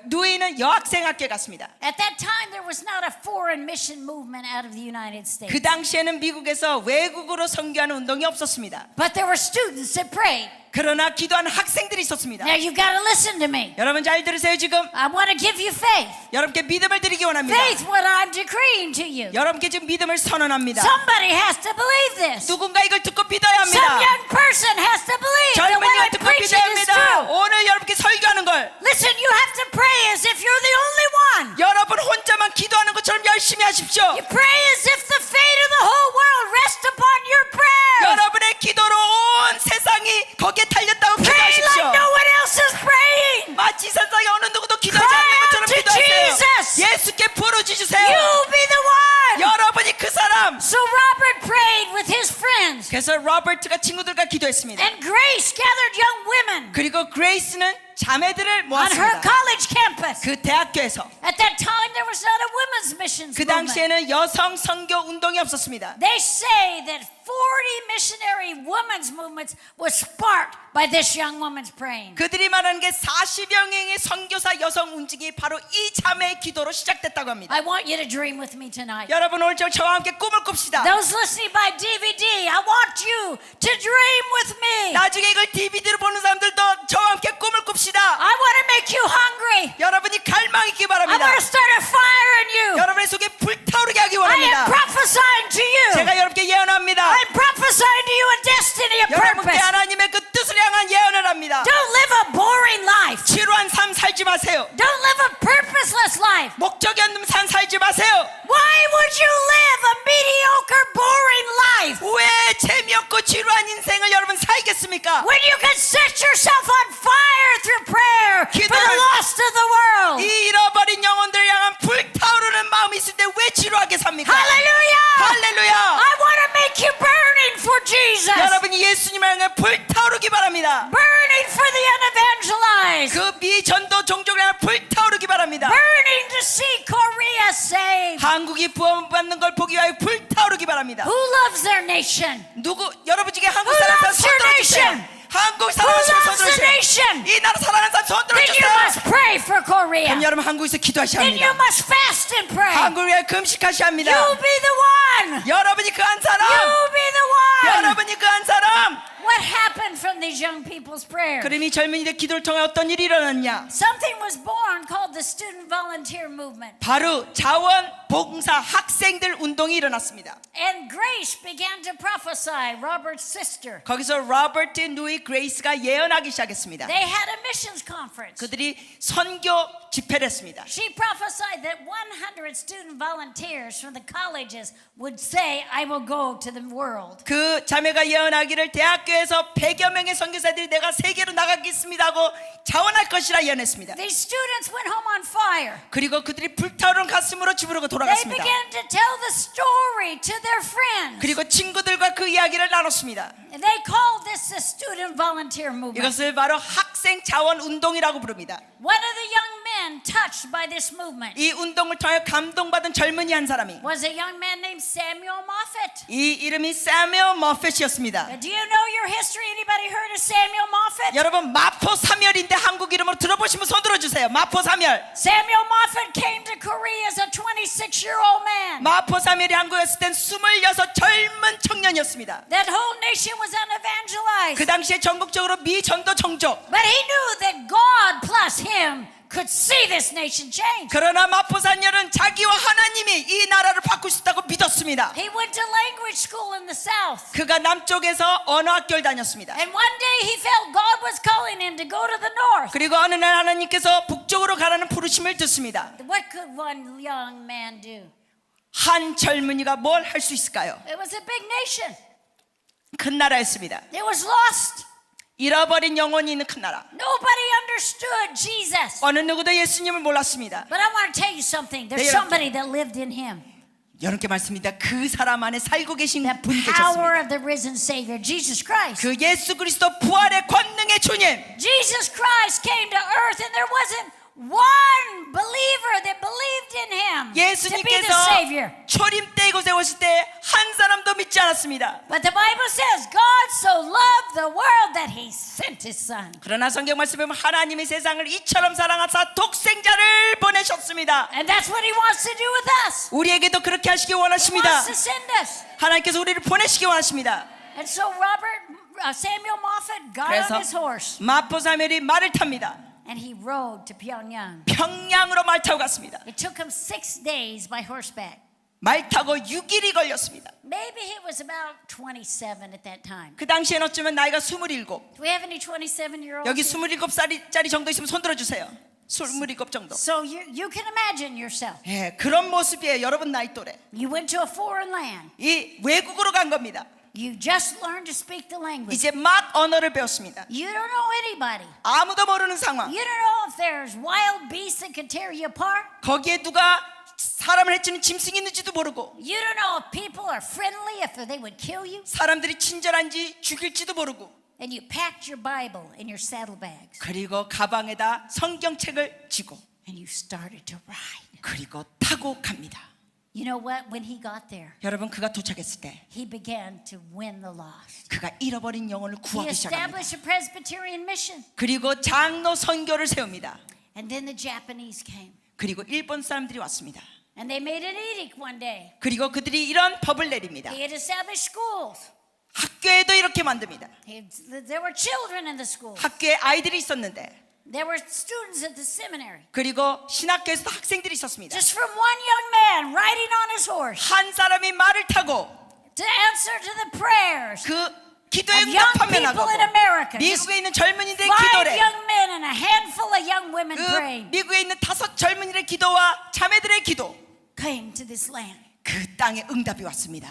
누이는 여학생 학교에 갔습니다. At that time, there was not a foreign mission movement out of the United States. 그 당시에는 미국에서 외국으로 선교하는 운동이 없었습니다. But there were students that prayed. 그러나 기도하는 학생들이 있었습니다. Now you've got to listen to me. 여러분 잘 들으세요. 지금 I want to give you faith. 여러분께 믿음을 드리기 원합니다. Faith, what I'm decreeing to you. 여러분께 지금 믿음을 선언합니다. Somebody has to believe this. 누군가 이걸 듣고 믿어야 Some 합니다. young person has to believe that what 젊은이가 I'm 듣고 preaching 믿어야 is 합니다. true. 오늘 여러분께 설교하는 걸 Listen, you have to pray as if you're the only one. 여러분 혼자만 기도하는 것처럼 열심히 하십시오. You pray as if the fate of the whole world rests upon your prayers. 여러분의 기도로 온 세상이 거기에 달렸다고 Pray like 기도하십시오. no one else is praying. 마치 세상에 어느 누구도 기도하지 Cry 않는 것처럼 out to 기도하세요. Jesus. 예수께 부르짖으세요. You be the one. 여러분이 그 사람. So Robert prayed with his friends. 그래서 로버트가 친구들과 기도했습니다. And Grace gathered young women 그리고 그레이스는 자매들을 on her 모았습니다. college campus. 그 대학교에서 At that time, there was not a women's missions 그 movement. 당시에는 여성 선교 운동이 없었습니다. They say that 40 missionary women's movements was sparked by this young woman's praying. 그들이 말하는 게 40여 명의 선교사 여성 움직임이 바로 이 자매의 기도로 시작됐다고 합니다. I want you to dream with me tonight. 여러분 오늘 저와 함께 꿈을 꿉시다. Those listening by DVD, I want you to dream with me. 나중에 이걸 DVD로 보는 사람들도 저와 함께 꿈을 꿉시다. I want to make you hungry. 여러분이 갈망 있기 I 바랍니다. want to start a fire in you. 여러분의 속에 불타오르게 하기 I am 원합니다. prophesying to you. 제가 여러분께 예언합니다. I'm prophesying to you a destiny, a 여러분께 purpose. 하나님의 그 뜻을 향한 예언을 합니다. Don't live a boring life. 지루한 삶 살지 마세요. Don't live a purposeless life. 목적이 없는 삶 살지 마세요. Why would you live a mediocre, boring life 왜 재미없고 지루한 인생을 여러분 살겠습니까? when you can set yourself on fire through prayer for the lost of the world? 이 잃어버린 영혼들을 향한 불타오르는 마음이 있을 때 왜 지루하게 삽니까? Hallelujah! 할렐루야! I want to make you burning for Jesus. 여러분이 예수님을 향해 불타오르기 바랍니다. Burning for the unevangelized. 그 미전도 종족을 향해 불타오르기 바랍니다. Burning to see Korea saved. 한국이 구원받는 걸 보기 위하여 불타오르기 바랍니다. Who loves their nation? 누구 여러분 중에 한국 Who 사람 loves your 손 들어주세요. nation? 한국 Who 사랑하시는 손 loves the 들어주세요. nation? 이 나라 사랑하는 사람 손 Then you 들어주세요. must pray for Korea. 그럼 여러분 한국에서 기도하셔야 Then you 합니다. must fast and pray. 한국을 위해 금식하셔야 합니다. You be the one. 여러분이 그 한 사람. You be the one. 여러분이 그 한 사람. What happened from these young people's prayers? 그럼 이 젊은이들 기도를 통해 어떤 일이 일어났냐? Something was born called the Student Volunteer Movement. 바로 자원봉사 학생들 운동이 일어났습니다. And Grace began to prophesy, Robert's sister. 거기서 로버트, 누이, 그레이스가 예언하기 시작했습니다. They had a missions conference. 그들이 선교 집회를 했습니다. She prophesied that 100 student volunteers from the colleges would say, I will go to the world. 그 자매가 예언하기를 대학교에서 100여 명의 선교사들이 내가 세계로 나가겠습니다 하고 자원할 것이라 예언했습니다. These students went home on fire. 그리고 그들이 불타오른 가슴으로 집으로 They 돌아갔습니다. began to tell the story to their friends. 그리고 친구들과 그 이야기를 나눴습니다. They called this the Student Volunteer Movement. 이것을 바로 학생 자원 운동이라고 부릅니다. One of the young men touched by this movement 이 운동을 통해 감동받은 젊은이 한 사람이 was a young man named Samuel Moffett. 이 이름이 사뮤엘 머펫이었습니다. Do you know your history? Anybody heard of Samuel Moffett? 여러분 마포 사멸인데 한국 이름으로 들어보시면 손 들어주세요. 마포 사멸. Samuel Moffett came to Korea as a 26-year-old man. 마포 사멸이 한국에 왔을 땐 26 젊은 청년이었습니다. That whole nation was unevangelized. 그 당시에 전국적으로 미전도 종족. But he knew that God plus him could see this nation change. 그러나 마포 사멸은 자기와 하나님이 이 나라를 바꾸고 싶다고 믿었습니다. He went to language school in the south. 그가 남쪽에서 언어학교를 다녔습니다. And one day he felt God was calling him to go to the north. 그리고 어느 날 하나님께서 북쪽으로 가라는 부르심을 듣습니다. What could one young man do? 한 젊은이가 뭘 할 수 있을까요? It was a big nation. 큰 나라였습니다. It was lost. 잃어버린 영혼이 있는 큰 나라. Nobody understood Jesus. 어느 누구도 예수님을 몰랐습니다. But I want to tell you something. There's 네, somebody that lived in him. 여러분께 말씀입니다. 그 사람 안에 살고 계신 The 분이 power 계셨습니다. of the risen Savior, Jesus Christ. 그 예수 그리스도 부활의 권능의 주님. Jesus Christ came to earth and there wasn't one believer that believed in him to be the 예수님께서 Savior. 초림 때 이곳에 오실 때 한 사람도 믿지 않았습니다. But the Bible says God so loved the world that he sent his son. 그러나 성경 말씀에 보면 하나님이 세상을 이처럼 사랑하사 독생자를 보내셨습니다. And that's what he wants to do with us. 우리에게도 그렇게 하시기 He 원하십니다. wants to send us. 하나님께서 우리를 보내시기 원하십니다. And so Samuel Moffat got 그래서 on his horse 마포 사무엘이 말을 탑니다. and he rode to Pyongyang. 평양으로 말 타고 갔습니다. It took him 6 days by horseback. 말 타고 6일이 걸렸습니다. Maybe he was about 27 at that time. 그 당시엔 어쩌면 나이가 27. Do we have any 27-year-olds? 여기 27살짜리 정도 있으면 손 들어주세요. 27 정도. So you can imagine yourself. 예, 그런 모습이에요. 여러분 나이 또래. You went to a foreign land. 이 외국으로 간 겁니다. You just learned to speak the language. 이제 막 언어를 배웠습니다. You don't know anybody. 아무도 모르는 상황. You don't know if there's wild beasts that could tear you apart. 거기에 누가 사람을 해치는 짐승이 있는지도 모르고 You don't know if people are friendly, if they would kill you. 사람들이 친절한지 죽일지도 모르고 And you packed your Bible in your saddlebags. 그리고 가방에다 성경책을 쥐고 And you started to ride. 그리고 타고 갑니다. You know what? When he got there, 여러분 그가 도착했을 때 he began to win the lost. 그가 잃어버린 영혼을 He 구하기 시작합니다. established a Presbyterian mission. 그리고 장로 선교를 세웁니다. And then the Japanese came. 그리고 일본 사람들이 왔습니다. And they made an edict one day. 그리고 그들이 이런 법을 내립니다. He had established schools. 학교에도 이렇게 만듭니다. There were children in the school. 학교에 아이들이 있었는데 There were students at the seminary. 그리고 신학교에서도 학생들이 있었습니다. Just from one young man riding on his horse 한 사람이 말을 타고 to answer to the prayers 그 기도에 of young 응답하며 people 나가고 in America. Just 미국에 있는 젊은이들의 5 기도래 young men and a handful of young women 그 praying 미국에 있는 5 젊은이들의 기도와 자매들의 기도 came to this land. 그 땅에 응답이 왔습니다.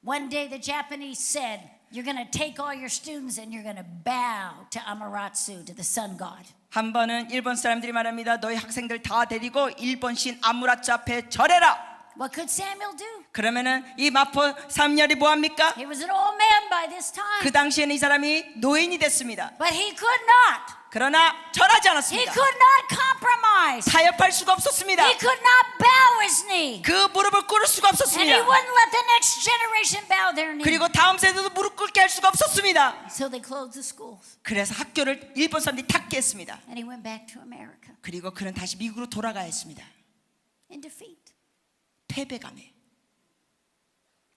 One day the Japanese said, you're going to take all your students and you're going to bow to Amaterasu, to the sun god. 한 번은 일본 사람들이 말합니다. 너희 학생들 다 데리고 일본 신 아무라츠 앞에 절해라. What could Samuel do? 그러면은 이 마포 삼열이 뭐 합니까? He was an old man by this time. 그 당시에는 이 사람이 노인이 됐습니다. But he could not. 그러나 절하지 He 않았습니다. could not compromise. 타협할 수가 없었습니다. He could not bow his knee. 그 무릎을 꿇을 수가 And he 없었습니다. wouldn't let the next generation bow their knee. 그리고 다음 세대도 무릎 꿇게 할 수가 없었습니다. So they closed the schools. 그래서 학교를 일본 사람들이 닫게 했습니다. And he went back to America 그리고 그는 다시 미국으로 돌아가야 했습니다. in defeat. 패배감에.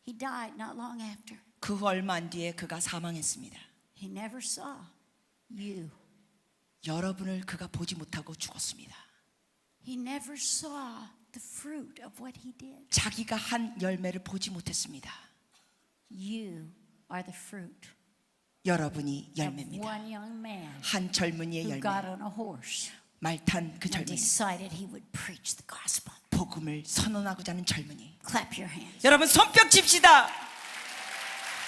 He died not long after. 그 후 얼마 안 뒤에 그가 사망했습니다. He never saw you. 여러분을 그가 보지 못하고 죽었습니다. He never saw the fruit of what he did. 자기가 한 열매를 보지 못했습니다. You are the fruit 여러분이 of 열매입니다. one young man 한 젊은이의 who 열매. got on a horse 말탄 그 and 젊은이. decided he would preach the gospel. 복음을 선언하고자 하는 젊은이. Clap your hands. 여러분 손뼉 칩시다.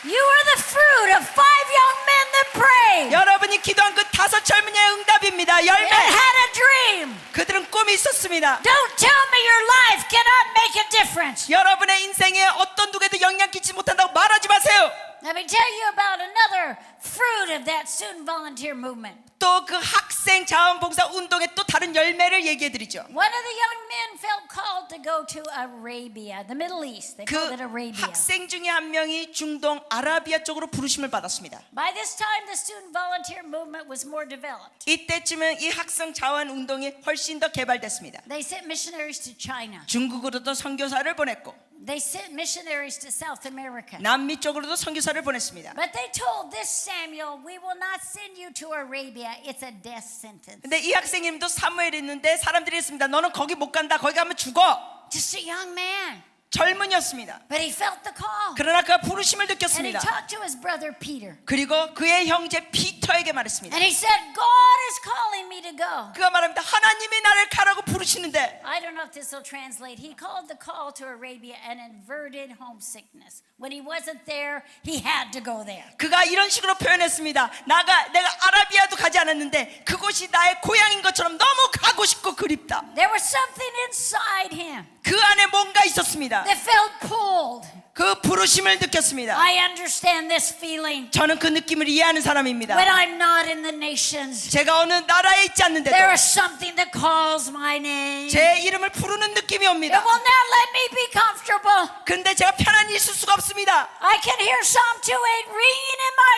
You are the fruit of 5 young men that prayed 여러분이 기도한 그 5 젊은이의 응답입니다. and 열매. had a dream. 그들은 꿈이 있었습니다. Don't tell me your life cannot make a difference. 여러분의 인생에 어떤 누구에도 영향 끼치지 못한다고 말하지 마세요. Let me tell you about another fruit of that student volunteer movement. 또 그 학생 자원봉사 운동의 또 다른 열매를 얘기해 드리죠. One of the young men felt called to go to Arabia, the Middle East. They 그 called it Arabia. 학생 중에 한 명이 중동 아라비아 쪽으로 부르심을 받았습니다. By this time, the student volunteer movement was more developed. 이때쯤은 이 학생 자원 운동이 훨씬 더 개발됐습니다. They sent missionaries to China. 중국으로도 선교사를 보냈고 They sent missionaries to South America. 남미 쪽으로도 선교사를 보냈습니다. But they told this Samuel, we will not send you to Arabia. It's a death sentence. 근데 이 학생님도 사무엘이 있는데 사람들이 했습니다. 너는 거기 못 간다. 거기 가면 죽어. Just a young man. 젊은이였습니다. But he felt the call. 그러나 그가 부르심을 And he 느꼈습니다. talked to his brother Peter. 그리고 그의 형제 피터에게 말했습니다. And he said, God is calling me to go. 그가 말합니다. 하나님이 나를 가라고 부르시는데 I don't know if this will translate. He called the call to Arabia an inverted homesickness. When he wasn't there, he had to go there. 그가 이런 식으로 표현했습니다. 내가 아라비아도 가지 않았는데 그곳이 나의 고향인 것처럼 너무 가고 싶고 그립다. There was something inside him 그 안에 뭔가 있었습니다. that felt pulled. 그 부르심을 느꼈습니다. I understand this feeling 저는 그 느낌을 이해하는 사람입니다. when I'm not in the nations. 제가 어느 나라에 있지 않는데도 There is something that calls my name. 제 이름을 부르는 느낌이 It 옵니다. will not let me be comfortable. 근데 제가 편안히 있을 수가 없습니다. I can hear Psalm 2:8 ringing in my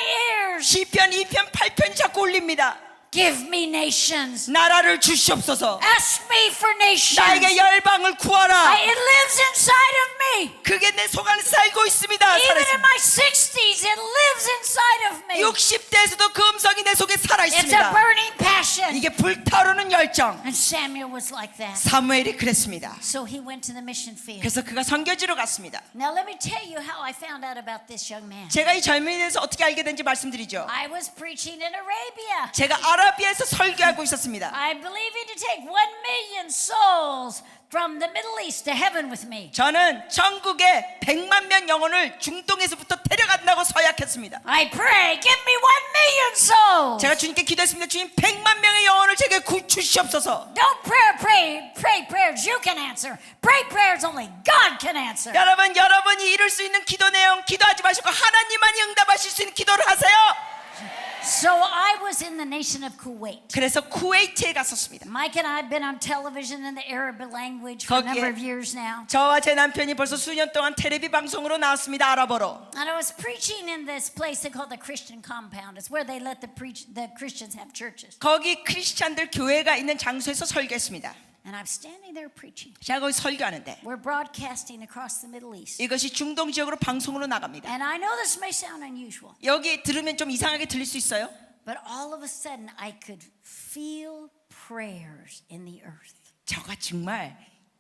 ears. 시편 2편 8편이 자꾸 울립니다. Give me nations. 나라를 주시옵소서. Ask me for nations. 나에게 열방을 구하라. It lives inside of me. 그게 내 속 안에 살고 있습니다. Even in 살아있습니다. my 60s, it lives inside of me. 60대에서도 그 음성이 내 속에 살아 It's a 있습니다. burning passion. 이게 불타오르는 열정. And Samuel was like that. 사무엘이 그랬습니다. So he went to the mission field. 그래서 그가 선교지로 갔습니다. Now let me tell you how I found out about this young man. 제가 이 젊은이에 대해서 어떻게 알게 된지 말씀드리죠. I was preaching in Arabia. 제가 아라비아에서 설교하고 있었습니다. I believe to take 1,000,000 souls from the Middle East to heaven with me. 저는 전국에 100만 명 영혼을 중동에서부터 데려간다고 서약했습니다. I pray, give me 1,000,000 souls. 제가 주님께 기도했습니다. 주님 100만 명의 영혼을 제게 주시옵소서. Don't pray prayers you can answer. Pray prayers only God can answer. 여러분이 이룰 수 있는 기도 내용 기도하지 마시고 하나님만이 응답하실 수 있는 기도를 하세요. So I was in the nation of Kuwait. 그래서 쿠웨이트에 갔었습니다. Mike and I have been on television in the Arabic language for a number of 거기에 years now. 저와 제 남편이 벌써 수년 동안 텔레비 방송으로 나왔습니다. 아랍어로. And I was preaching in this place they call the Christian compound. It's where they let the Christians have churches. 거기 크리스찬들 교회가 있는 장소에서 설교했습니다. And I'm standing there preaching. 제가 거기 설교하는데 We're broadcasting across the Middle East. 이것이 중동 지역으로 방송으로 나갑니다. And I know this may sound unusual, 여기 들으면 좀 이상하게 들릴 수 있어요. but all of a sudden I could feel prayers in the earth. 저가 정말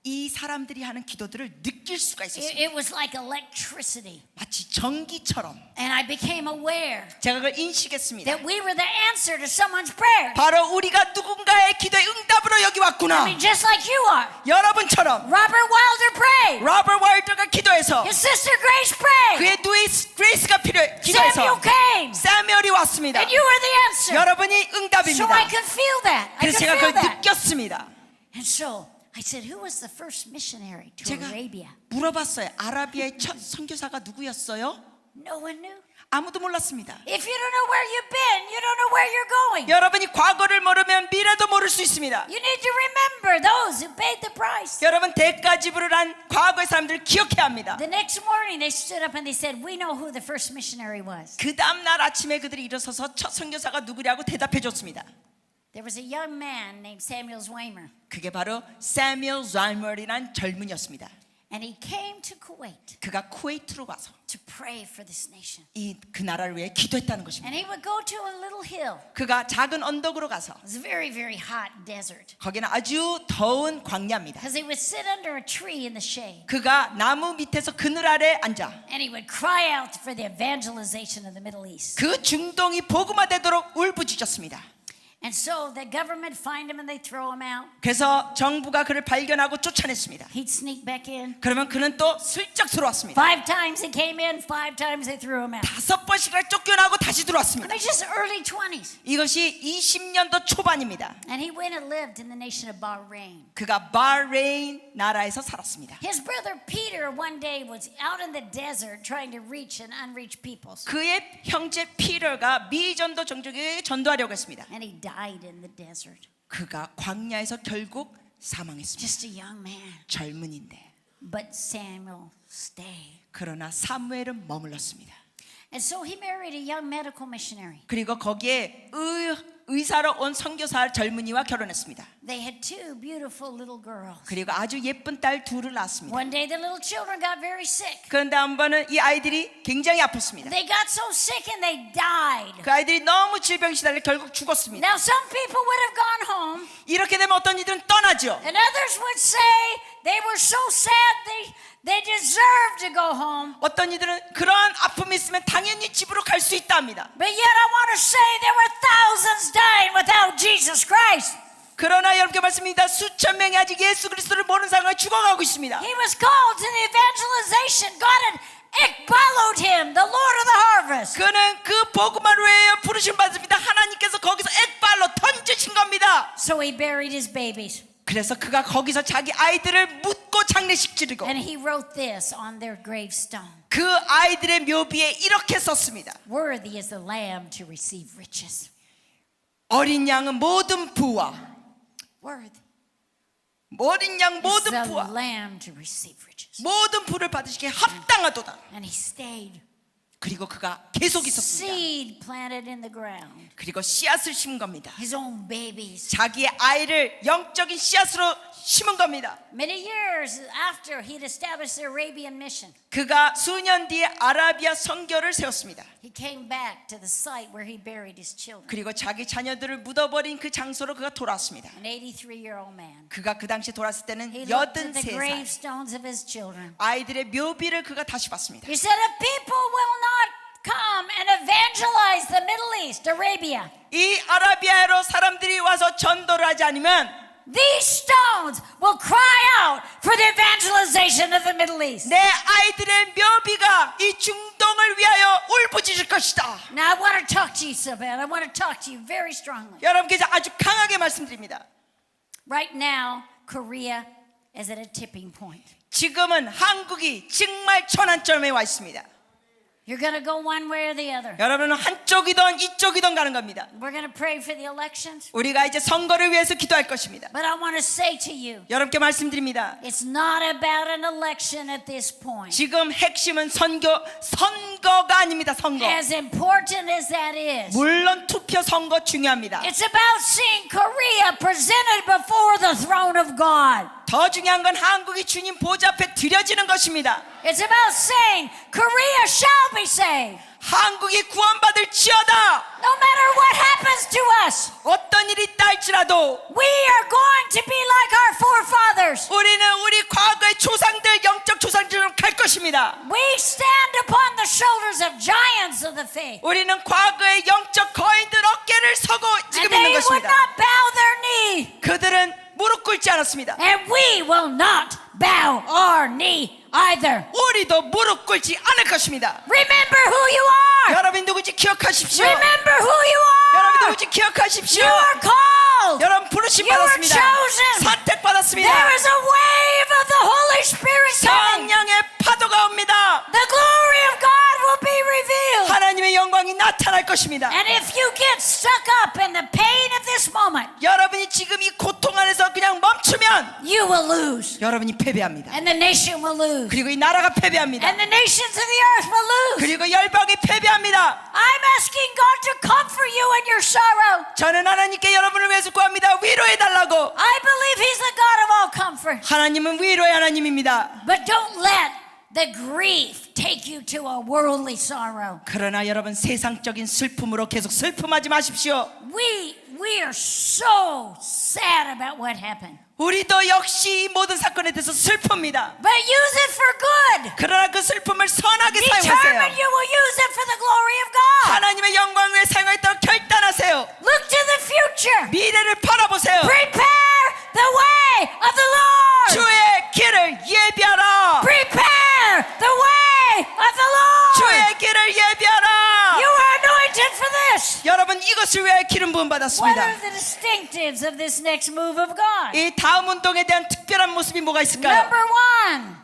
이 사람들이 하는 기도들을 느낄 수가 있었습니다. It was like electricity. 마치 전기처럼 And I became aware 제가 그걸 인식했습니다. that we were the answer to someone's prayer. 바로 우리가 누군가의 기도의 응답으로 여기 I 왔구나. mean, just like you are. 여러분처럼 Robert Wilder prayed. 로버트 와일더가 기도해서 His sister Grace prayed. 그의 누이 그레이스가 필요해 기도해서 Samuel came. 사무엘이 왔습니다. And you were the answer. 여러분이 So I 응답입니다. could feel that. I 그래서 could 제가 feel 그걸 that. 느꼈습니다. And so I said, who was the first missionary to 제가 Arabia? 물어봤어요. 아라비아의 첫 선교사가 누구였어요? No one knew. 아무도 몰랐습니다. If you don't know where you've been, you don't know where you're going. 여러분이 과거를 모르면 미래도 모를 수 있습니다. You need to remember those who paid the price. 여러분 대가 지불을 한 과거의 사람들을 기억해야 합니다. The next morning they stood up and they said, we know who the first missionary was. 그 다음 날 아침에 그들이 일어서서 첫 선교사가 누구냐고 대답해 줬습니다. There was a young man named Samuel Zweimer. 그게 바로 사뮤엘 좌이머이라는 젊은이였습니다. And he came to Kuwait 그가 쿠웨이트로 가서 to pray for this nation. 그 나라를 위해 기도했다는 것입니다. And he would go to a little hill. 그가 작은 언덕으로 가서 It was a very, very hot desert. 거기는 아주 더운 광야입니다. Because he would sit under a tree in the shade. 그가 나무 밑에서 그늘 아래 앉아 And he would cry out for the evangelization of the Middle East. 그 중동이 복음화되도록 울부짖었습니다. And so the government find him and they throw him out. 그래서 정부가 그를 발견하고 쫓아냈습니다. He'd sneak back in. 그러면 그는 또 슬쩍 들어왔습니다. 5 times he came in, 5 times they threw him out. 5번씩이나 쫓겨나고 다시 I 들어왔습니다. mean, just early 20s. 이것이 20년도 초반입니다. And he went and lived in the nation of Bahrain. 그가 바레인 나라에서 살았습니다. His brother Peter one day was out in the desert trying to reach an unreached peoples. 그의 형제 피터가 미전도 종족에게 전도하려고 했습니다. And he died in the desert. 그가 광야에서 결국 사망했습니다. Just a young man. 젊은인데 But Samuel stayed. 그러나 사무엘은 머물렀습니다. And so he married a young medical missionary. 그리고 거기에 의사로 온 선교사 젊은이와 결혼했습니다. They had 2 beautiful little girls. 그리고 아주 예쁜 딸 둘을 낳았습니다. One day the little children got very sick. 그런데 한 번은 이 아이들이 굉장히 아팠습니다. They got so sick and they died. 그 아이들이 너무 질병이 시달려 결국 죽었습니다. Now some people would have gone home 이렇게 되면 어떤 이들은 떠나죠. and others would say they were so sad they deserved to go home. 어떤 이들은 그러한 아픔이 있으면 당연히 집으로 갈 수 있다 합니다. But yet I want to say there were thousands dying without Jesus Christ. 그러나 여러분께 말씀입니다. 수천 명이 아직 예수 그리스도를 모르는 상황에 죽어가고 있습니다. He was called to the evangelization. God had ekbaloed him, the Lord of the harvest. 그는 그 복음을 위해 부르심 받습니다. 하나님께서 거기서 액발로 던지신 겁니다. So he buried his babies. 그래서 그가 거기서 자기 아이들을 묻고 장례식 치르고 And he wrote this on their gravestone. 그 아이들의 묘비에 이렇게 썼습니다. Worthy is the lamb to receive riches. 어린 양은 모든 부와 Worthy 어린 양 is 모든 the 부와 lamb to receive riches. 모든 부를 받으시기에 합당하도다. And he stayed. 그리고 그가 계속 있었습니다. Seed planted in the ground. 그리고 씨앗을 심은 겁니다. His own babies. 자기의 아이를 영적인 씨앗으로 심은 겁니다. Many years after he'd established the Arabian mission, 그가 수년 뒤에 아라비아 선교를 세웠습니다. he came back to the site where he buried his children. 그리고 자기 자녀들을 묻어버린 그 장소로 그가 돌아왔습니다. An 83-year-old man. 그가 그 당시 돌아왔을 때는 He looked at the 83살. gravestones of his children. 아이들의 묘비를 그가 다시 봤습니다. He said, "A people will not come and evangelize the Middle East, Arabia. 이 아라비아로 사람들이 와서 전도를 하지 않으면 These stones will cry out for the evangelization of the Middle East." 내 아이들의 묘비가 이 중동을 위하여 울부짖을 것이다. Now I want to talk to you so bad. I want to talk to you very strongly. 여러분께서 아주 강하게 말씀드립니다. Right now, Korea is at a tipping point. 지금은 한국이 정말 전환점에 와 있습니다. You're going to go one way or the other. 여러분은 한쪽이든 이쪽이든 가는 겁니다. We're going to pray for the elections. 우리가 이제 선거를 위해서 기도할 것입니다. But I want to say to you, 여러분께 말씀드립니다. it's not about an election at this point. 지금 핵심은 선거가 아닙니다. 선거. As important as that is, 물론 투표 선거 중요합니다. it's about seeing Korea presented before the throne of God. 더 중요한 건 한국이 주님 보좌 앞에 드려지는 것입니다. It's about saying Korea shall be saved. 한국이 구원받을 지어다. No matter what happens to us, 어떤 일이 있다 할지라도 we are going to be like our forefathers. 우리는 우리 과거의 조상들, 영적 조상들처럼 갈 것입니다. We stand upon the shoulders of giants of the faith. 우리는 과거의 영적 거인들 어깨를 서고 지금 And 있는 they would 것입니다. not bow their knee. 그들은 무릎 꿇지 않았습니다. And we will not bow our knee either. 우리도 무릎 꿇지 않을 것입니다. Remember who you are. 여러분 누구지 기억하십시오. Remember who you 여러분 are. 누구지 기억하십시오. You are called. 여러분 부르심 You were 받았습니다. chosen. 선택받았습니다. There is a wave of the Holy Spirit coming. 성령의 파도가 옵니다. The glory of God will be revealed. 하나님의 영광이 나타날 것입니다. And if you get stuck up in the pain of this moment, 여러분이 지금 이 고통 안에서 그냥 멈추면 you will lose. 여러분이 패배합니다. And the nation will lose. 그리고 이 나라가 패배합니다. And the nations of the earth will lose. 그리고 열방이 패배합니다. I'm asking God to comfort you in your sorrow. 저는 하나님께 여러분을 위해서 구합니다. 위로해달라고. I believe He's the God of all comfort. 하나님은 위로의 하나님입니다. But don't let the grief take you to a worldly sorrow. 그러나 여러분 세상적인 슬픔으로 계속 슬픔하지 마십시오. We are so sad about what happened. 우리도 역시 이 모든 사건에 대해서 슬픕니다. But use it for good. 그러나 그 슬픔을 선하게 Determine 사용하세요. you will use it for the glory of God. 하나님의 영광을 위해 사용하겠다고 결단하세요. Look to the future. 미래를 바라보세요. Prepare the way of the Lord. 주의 길을 예비하라. Prepare the way of the Lord. 주의 길을 예비하라. You are anointed for this. 여러분 이것을 위하여 기름 부음 What 받았습니다. are the distinctives of this next move of God? 이 다음 운동에 대한 특별한 모습이 뭐가 있을까요? Number one,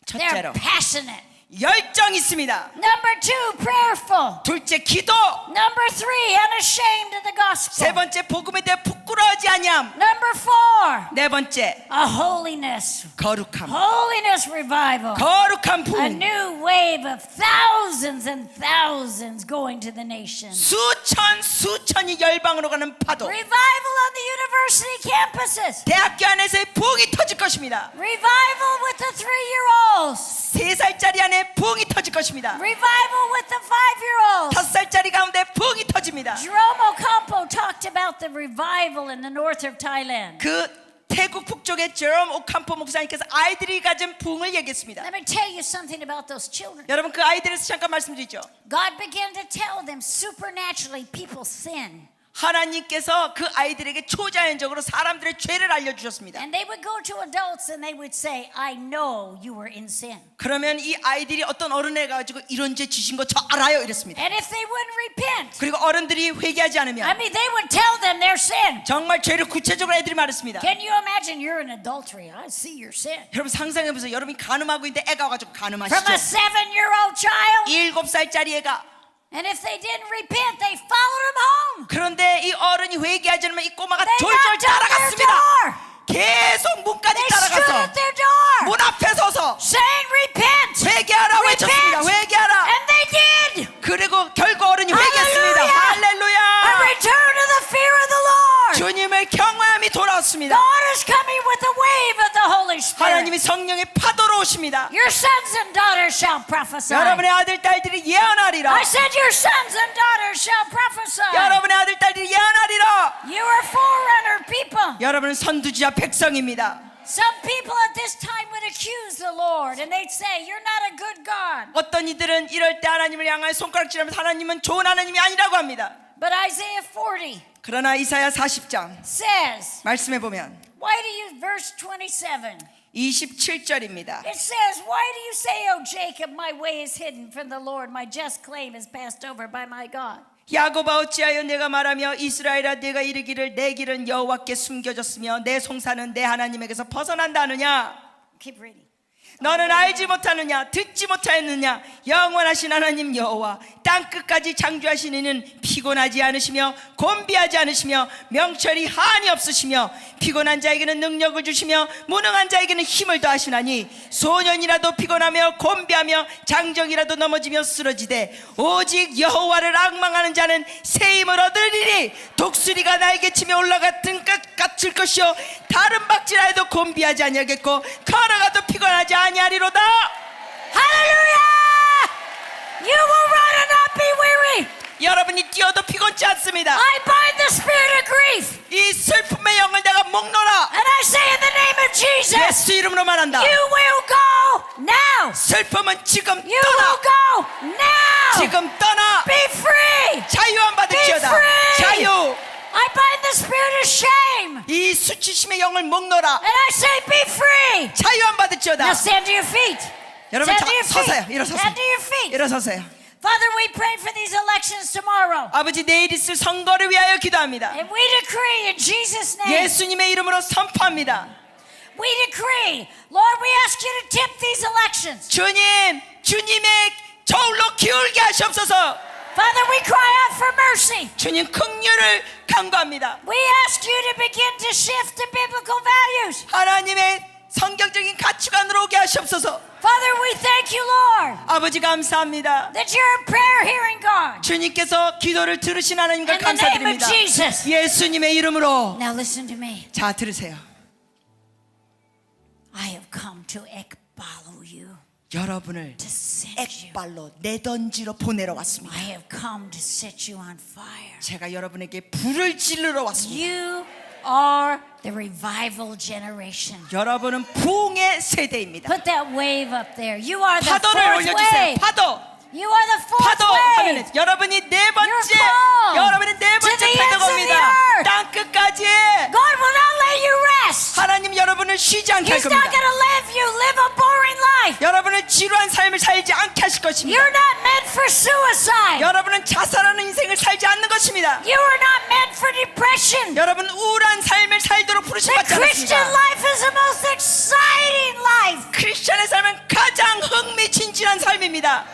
첫째로 they're passionate. 열정이 있습니다. Number two, prayerful. 둘째 기도. Number three, unashamed of the gospel. 세 번째 복음에 대해 부끄러워하지 아니함. Number four, 네 번째 a holiness. 거룩함. Holiness revival. 거룩한 A 부흥. new wave of thousands and thousands going to the nations. 수천이 열방으로 가는 파도. Revival on the university campuses. 대학교 안에서의 부흥이 터질 것입니다. Revival with the 3-year-olds. 3살짜리 안에 부흥이 터질 것입니다. Revival with the 5-year-olds. 5살짜리 가운데 부흥이 터집니다. Jerome Ocampo talked about the revival in the north of Thailand. 그 태국 북쪽의 제롬 오캄포 목사님께서 아이들이 가진 부흥을 얘기했습니다. Let me tell you something about those children. 여러분 그 아이들에서 잠깐 말씀드리죠. God began to tell them supernaturally people sin. 하나님께서 그 아이들에게 초자연적으로 사람들의 죄를 알려주셨습니다. And they would go to adults and they would say, I know you were in sin. 그러면 이 아이들이 어떤 어른에 가지고 이런 죄 지신 거 저 알아요 이랬습니다. And if they wouldn't repent, 그리고 어른들이 회개하지 I 않으면 mean, they would tell them their sin. 정말 죄를 구체적으로 애들이 말했습니다. Can you imagine you're in adultery? I see your sin. 여러분 상상해보세요. 여러분이 간음하고 있는데 애가 와가지고 From a 간음하시죠. 7-year-old child. 7살짜리 애가. And if they didn't repent, they followed him home. 그런데 이 어른이 회개하지 않으면 이 꼬마가 They 졸졸 knocked on their 따라갔습니다. door. 계속 문까지 They stood 따라가서 at their door, 문 앞에 서서 saying, repent. 회개하라 외쳤습니다. Repent. 회개하라. And they did. 그리고 결국 어른이 회개했습니다. A 할렐루야. return to the fear of the Lord. 주님의 경외함이 돌아왔습니다. God is coming with the wave of the Holy Spirit. 하나님이 성령의 파도로 오십니다. Your sons and daughters shall prophesy. 여러분의 아들 딸들이 예언하리라. I said your sons and daughters shall prophesy. 여러분의 아들 딸들이 예언하리라. You are forerunner people. 여러분은 선두주야 백성입니다. Some people at this time would accuse the Lord and they'd say, you're not a good God. 어떤 이들은 이럴 때 하나님을 향하여 손가락질하면서 하나님은 좋은 하나님이 아니라고 합니다. But Isaiah 40 그러나 이사야 40장 says, 말씀해 보면 why do you, verse 27, 27절입니다. it says, why do you say, O Jacob, my way is hidden from the Lord, my just claim is passed over by my God. 야곱아 어찌하여 내가 말하며 이스라엘아 내가 이르기를 내 길은 여호와께 숨겨졌으며 내 송사는 내 하나님에게서 벗어난다 하느냐. Keep reading. 너는 알지 못하느냐 듣지 못하였느냐 영원하신 하나님 여호와 땅끝까지 창조하신 이는 피곤하지 않으시며 곤비하지 않으시며 명철이 한이 없으시며 피곤한 자에게는 능력을 주시며 무능한 자에게는 힘을 더하시나니 소년이라도 피곤하며 곤비하며 장정이라도 넘어지며 쓰러지되 오직 여호와를 앙망하는 자는 새 힘을 얻으리니 독수리가 날개 치며 올라가 등끝 같을 것이요 다른 박질하여도 곤비하지 아니하겠고 걸어가도 피곤하지 아니하리로다. Hallelujah! You will run and not be weary. 여러분이 뛰어도 피곤치 않습니다. I bind the spirit of grief. 이 슬픔의 영을 내가 목놓아 And I say in the name of Jesus, 예수 이름으로 말한다. you will go now. 슬픔은 지금 You 떠나. will go now. 지금 떠나. Be free. 자유함 받을지어다. Be free. 자유. I bind the spirit of shame. 이 수치심의 영을 목놓아. And I say, be free. 자유함 받을지어다. Now stand to your feet. 여러분 Stand to your 서서요. feet. 일어서세요. Stand to your feet. 일어서세요. Father, we pray for these elections tomorrow. 아버지 내일 있을 선거를 위하여 기도합니다. And we decree in Jesus' name. 예수님의 이름으로 선포합니다. We decree, Lord, we ask you to tip these elections. 주님의 저울로 기울게 하시옵소서. Father, we cry out for mercy. 주님 긍휼을 간구합니다. We ask you to begin to shift to biblical values. 하나님의 성경적인 가치관으로 오게 하시옵소서. Father, we thank you, Lord, 아버지 감사합니다. that you're a prayer hearing God. 주님께서 기도를 들으신 하나님과 In the name of 감사드립니다. Jesus. 예수님의 이름으로. Now listen to me. 자 들으세요. I have come to ekbalo you, 여러분을 to send you. 액발로 내던지러 보내러 왔습니다. I have come to set you on fire. 제가 여러분에게 불을 질르러 왔습니다. You are the revival generation. 여러분은 부흥의 세대입니다. Put that wave up there. You are the 파도를 fourth 올려주세요. wave. 파도. You are the fourth 파도 wave. 하면은 여러분이 네 번째, You're called 여러분이 네 to 번째 the ends of the 패도입니다. earth. 땅 끝까지 God will not let you rest. 하나님 여러분을 쉬지 않게 할 He's not 겁니다. going to let you live a boring life. 여러분을 지루한 삶을 살지 않게 하실 것입니다. You're not meant for suicide. 여러분은 자살하는 인생을 살지 않는 것입니다. You are not meant for depression. 여러분 우울한 삶을 살도록 부르심 The 받지 Christian 않았습니다. life is the most exciting life. 크리스천의 삶은 가장 흥미진진한 삶입니다.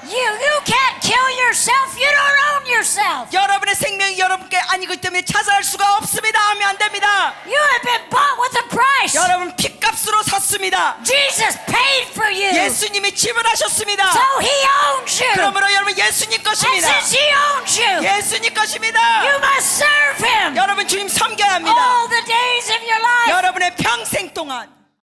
You can't kill yourself. You don't own yourself. 여러분의 생명이 여러분께 아니기 때문에 자살할 수가 없습니다. 하면 안 됩니다. You have been bought with a price. 여러분 핏값으로 샀습니다. Jesus paid for you. 예수님이 지불하셨습니다. So he owns you. 그러므로 여러분 예수님 And 것입니다. since he owns you, 예수님 것입니다. you must serve him 여러분 주님 섬겨야 합니다. all the days of your life. 여러분의 평생 동안